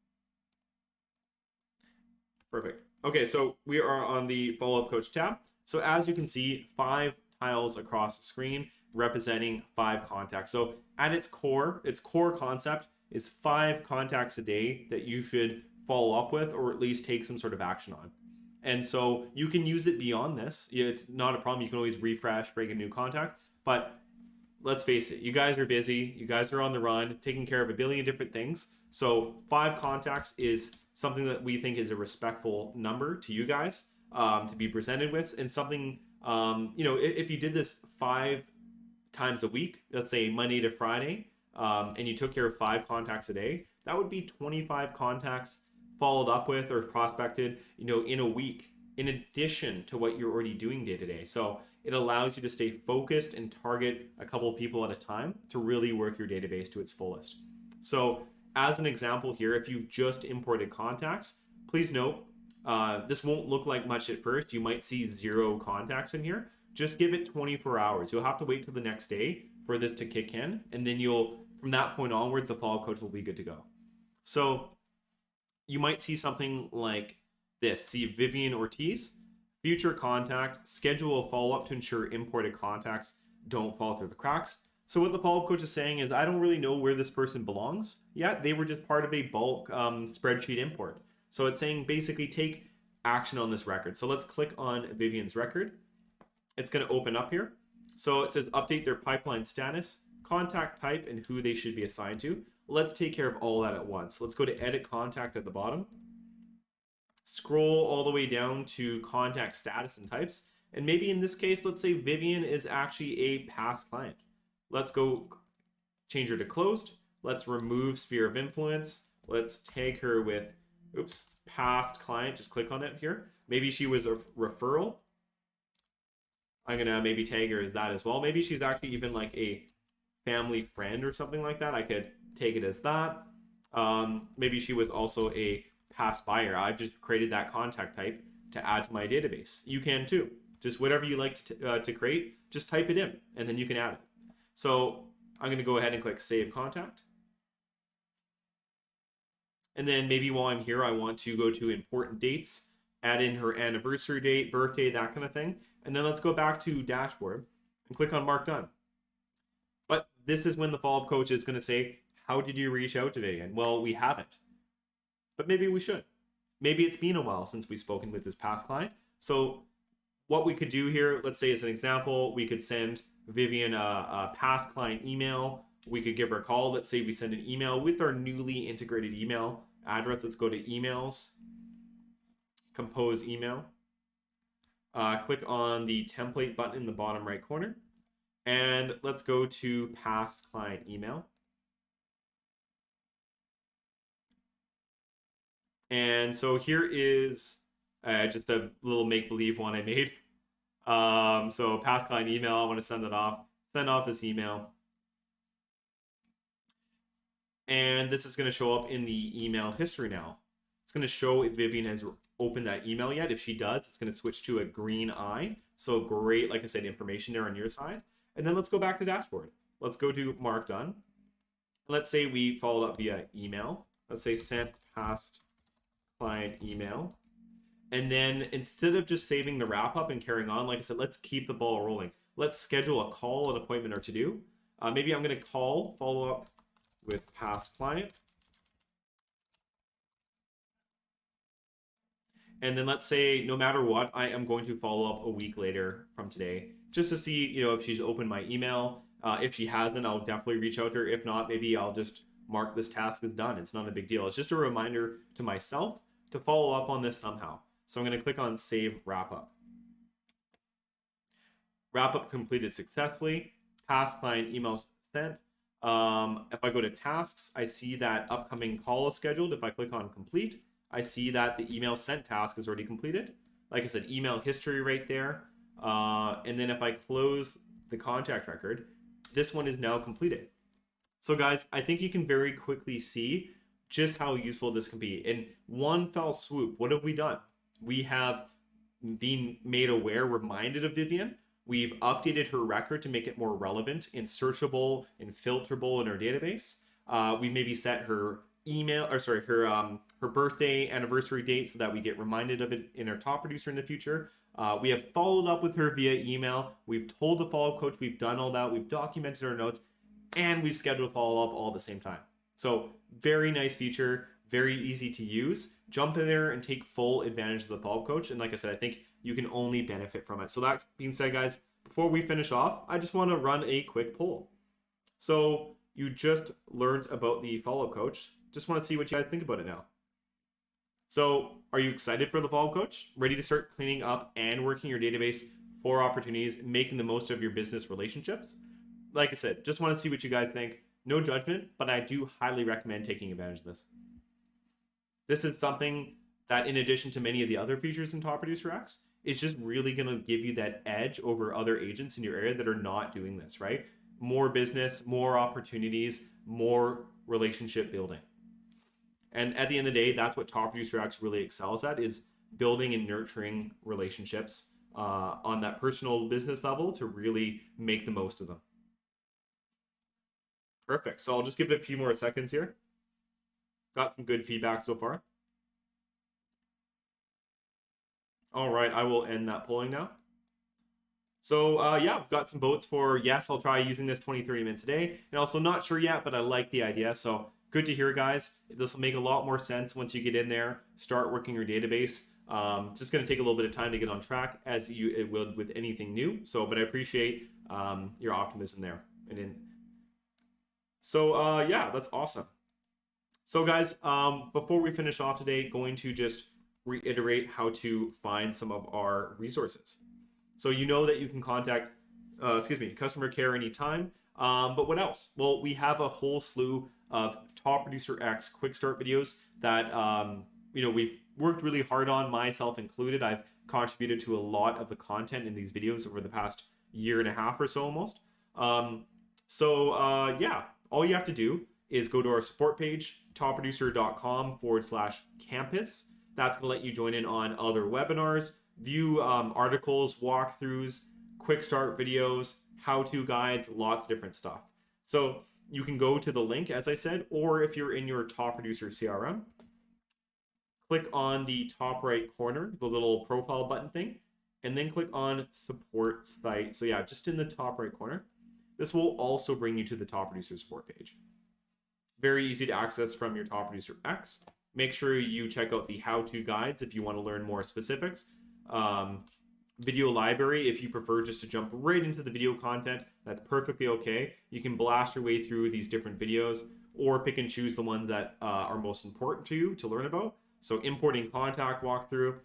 Perfect. Okay, so we are on the follow-up coach tab. So as you can see, 5 tiles across the screen representing 5 contacts. So at its core concept is 5 contacts a day that you should follow up with, or at least take some sort of action on. And so you can use it beyond this. It's not a problem. You can always refresh, bring a new contact. But let's face it, you guys are busy. You guys are on the run, taking care of a billion different things. So 5 contacts is something that we think is a respectful number to you guys to be presented with, and something, if you did this 5 times a week, let's say Monday to Friday, and you took care of 5 contacts a day, that would be 25 contacts followed up with or prospected, in a week, in addition to what you're already doing day to day. So it allows you to stay focused and target a couple of people at a time to really work your database to its fullest. So as an example here, if you've just imported contacts, please note, this won't look like much at first. You might see 0 contacts in here. Just give it 24 hours. You'll have to wait till the next day for this to kick in, and then from that point onwards, the follow-up coach will be good to go. So you might see something like this. See Vivian Ortiz, future contact, schedule a follow-up to ensure imported contacts don't fall through the cracks. So what the follow-up coach is saying is, I don't really know where this person belongs yet. They were just part of a bulk spreadsheet import. So it's saying basically take action on this record. So let's click on Vivian's record. It's going to open up here. So it says update their pipeline status, contact type, and who they should be assigned to. Let's take care of all that at once. Let's go to edit contact at the bottom. Scroll all the way down to contact status and types. And maybe in this case, let's say Vivian is actually a past client. Let's go change her to closed. Let's remove sphere of influence. Let's tag her with, past client. Just click on it here. Maybe she was a referral. I'm going to maybe tag her as that as well. Maybe she's actually even like a family friend or something like that. I could take it as that. Maybe she was also a past buyer. I've just created that contact type to add to my database. You can too. Just whatever you like to create, just type it in and then you can add it. So I'm going to go ahead and click Save Contact. And then maybe while I'm here, I want to go to important dates, add in her anniversary date, birthday, that kind of thing. And then let's go back to Dashboard and click on Mark Done. But this is when the follow-up coach is going to say, how did you reach out to Vivian? Well, we haven't. But maybe we should. Maybe it's been a while since we've spoken with this past client. So what we could do here, let's say as an example, we could send Vivian a past client email. We could give her a call. Let's say we send an email with our newly integrated email address. Let's go to emails, compose email. Click on the template button in the bottom right corner. And let's go to past client email. And so here is just a little make-believe one I made. So past client email, I want to send off this email. And this is going to show up in the email history now. It's going to show if Vivian has opened that email yet. If she does, it's going to switch to a green eye. So great, like I said, information there on your side. And then let's go back to Dashboard. Let's go to Mark Done. Let's say we followed up via email. Let's say sent past client email. And then instead of just saving the wrap up and carrying on, like I said, let's keep the ball rolling. Let's schedule a call, an appointment, or to do. Maybe I'm going to follow up with past client. And then let's say, no matter what, I am going to follow up a week later from today, just to see, if she's opened my email. If she hasn't, I'll definitely reach out to her. If not, maybe I'll just mark this task as done. It's not a big deal. It's just a reminder to myself to follow up on this somehow. So I'm going to click on Save Wrap Up. Wrap Up completed successfully. Past client emails sent. If I go to tasks, I see that upcoming call is scheduled. If I click on complete, I see that the email sent task is already completed. Like I said, email history right there. And then if I close the contact record, this one is now completed. So guys, I think you can very quickly see just how useful this can be. In one fell swoop, what have we done? We have been made aware, reminded of Vivian. We've updated her record to make it more relevant and searchable and filterable in our database. We maybe set her her birthday, anniversary date so that we get reminded of it in our top producer in the future. We have followed up with her via email. We've told the follow-up coach we've done all that. We've documented our notes, and we've scheduled follow-up all at the same time. So very nice feature, very easy to use. Jump in there and take full advantage of the follow-up coach. And like I said, I think you can only benefit from it. So that being said, guys, before we finish off, I just want to run a quick poll. So you just learned about the follow-up coach. Just want to see what you guys think about it now. So are you excited for the follow-up coach? Ready to start cleaning up and working your database for opportunities, making the most of your business relationships? Like I said, just want to see what you guys think. No judgment, but I do highly recommend taking advantage of this. This is something that, in addition to many of the other features in Top Producer X, it's just really going to give you that edge over other agents in your area that are not doing this, right? More business, more opportunities, more relationship building. And at the end of the day, that's what Top Producer X really excels at, is building and nurturing relationships on that personal business level to really make the most of them. Perfect. So I'll just give it a few more seconds here. Got some good feedback so far. All right, I will end that polling now. So yeah, I've got some votes for yes, I'll try using this 20-30 minutes a day. And also not sure yet, but I like the idea. So good to hear, guys. This will make a lot more sense once you get in there, start working your database. Just going to take a little bit of time to get on track, as it will with anything new. So, but I appreciate your optimism there. So yeah, that's awesome. So guys, before we finish off today, going to just reiterate how to find some of our resources. So you know that you can contact, customer care anytime. But what else? Well, we have a whole slew of Top Producer X quick start videos that we've worked really hard on, myself included. I've contributed to a lot of the content in these videos over the past year and a half or so almost. Yeah, all you have to do is go to our support page, topproducer.com/campus. That's going to let you join in on other webinars, view articles, walkthroughs, quick start videos, how-to guides, lots of different stuff. So you can go to the link, as I said, or if you're in your Top Producer CRM, click on the top right corner, the little profile button thing, and then click on support site. So yeah, just in the top right corner. This will also bring you to the Top Producer support page. Very easy to access from your Top Producer X. Make sure you check out the how-to guides if you want to learn more specifics. Video library, if you prefer just to jump right into the video content, that's perfectly okay. You can blast your way through these different videos or pick and choose the ones that are most important to you to learn about. So importing contact walkthrough,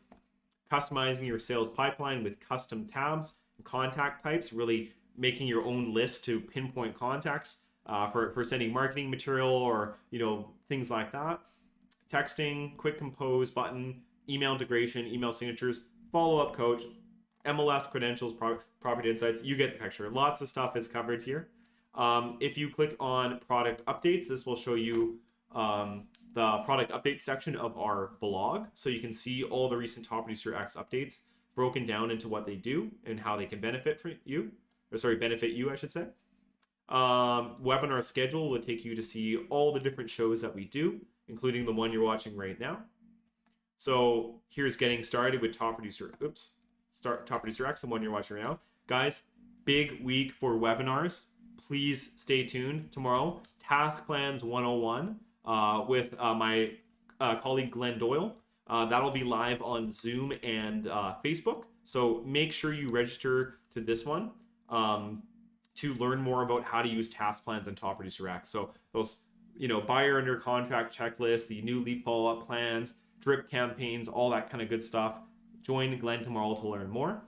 customizing your sales pipeline with custom tabs and contact types, really making your own list to pinpoint contacts for sending marketing material or things like that. Texting, quick compose button, email integration, email signatures, follow-up coach, Mls Credentials, property insights. You get the picture. Lots of stuff is covered here. If you click on product updates, this will show you the product updates section of our blog. So you can see all the recent Top Producer X updates broken down into what they do and how they can benefit you, I should say. Webinar schedule will take you to see all the different shows that we do, including the one you're watching right now. So here's getting started with Top Producer X, the one you're watching right now. Guys, big week for webinars. Please stay tuned tomorrow. Task Plans 101 with my colleague Glenn Doyle. That'll be live on Zoom and Facebook. So make sure you register to this one to learn more about how to use task plans in Top Producer X. So those, buyer under contract checklist, the new lead follow-up plans, drip campaigns, all that kind of good stuff. Join Glenn tomorrow to learn more.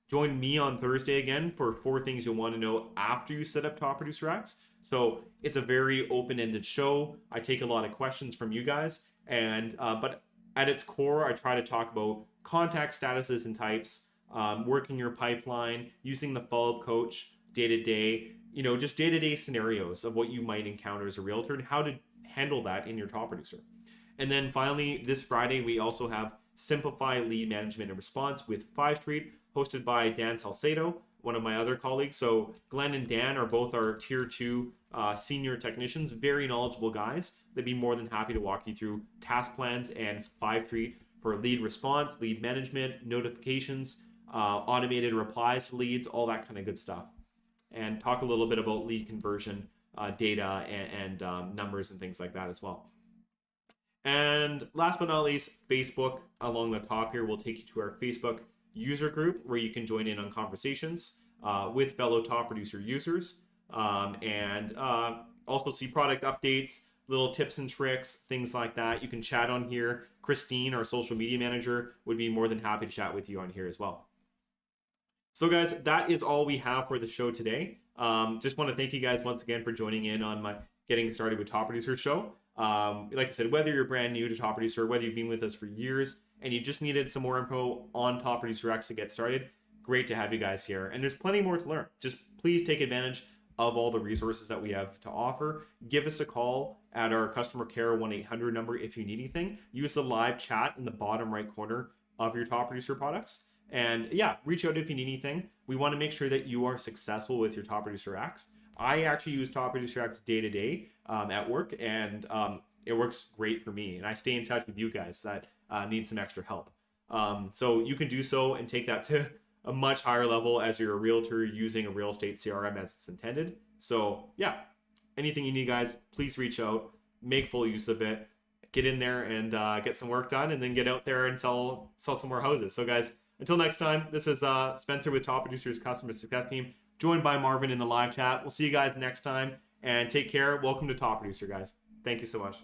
Join me on Thursday again for 4 things you'll want to know after you set up Top Producer X. So it's a very open-ended show. I take a lot of questions from you guys, and but at its core, I try to talk about contact statuses and types, working your pipeline, using the follow-up coach day-to-day, just day-to-day scenarios of what you might encounter as a realtor and how to handle that in your Top Producer. And then finally, this Friday, we also have Simplify Lead Management and Response with 5 Street, hosted by Dan Salcedo, one of my other colleagues. So Glenn and Dan are both our Tier 2 senior technicians, very knowledgeable guys. They'd be more than happy to walk you through task plans and 5 Street for lead response, lead management, notifications, automated replies to leads, all that kind of good stuff. And talk a little bit about lead conversion data and numbers and things like that as well. And last but not least, Facebook along the top here will take you to our Facebook user group where you can join in on conversations with fellow top producer users and also see product updates, little tips and tricks, things like that. You can chat on here. Christine, our social media manager, would be more than happy to chat with you on here as well. So guys, that is all we have for the show today. Just want to thank you guys once again for joining in on my Getting Started with Top Producer show. Like I said, whether you're brand new to Top Producer, whether you've been with us for years and you just needed some more info on Top Producer X to get started, great to have you guys here. And there's plenty more to learn. Just please take advantage of all the resources that we have to offer. Give us a call at our customer care 1-800 number if you need anything. Use the live chat in the bottom right corner of your Top Producer products. And yeah, reach out if you need anything. We want to make sure that you are successful with your Top Producer X. I actually use Top Producer X day to day at work, and it works great for me. And I stay in touch with you guys that need some extra help. So you can do so and take that to a much higher level as you're a realtor using a real estate CRM as it's intended. So yeah, anything you need, guys, please reach out, make full use of it, get in there and get some work done, and then get out there and sell some more houses. So guys, until next time, this is Spencer with Top Producers Customer Success Team, joined by Marvin in the live chat. We'll see you guys next time, and take care. Welcome to Top Producer, guys. Thank you so much.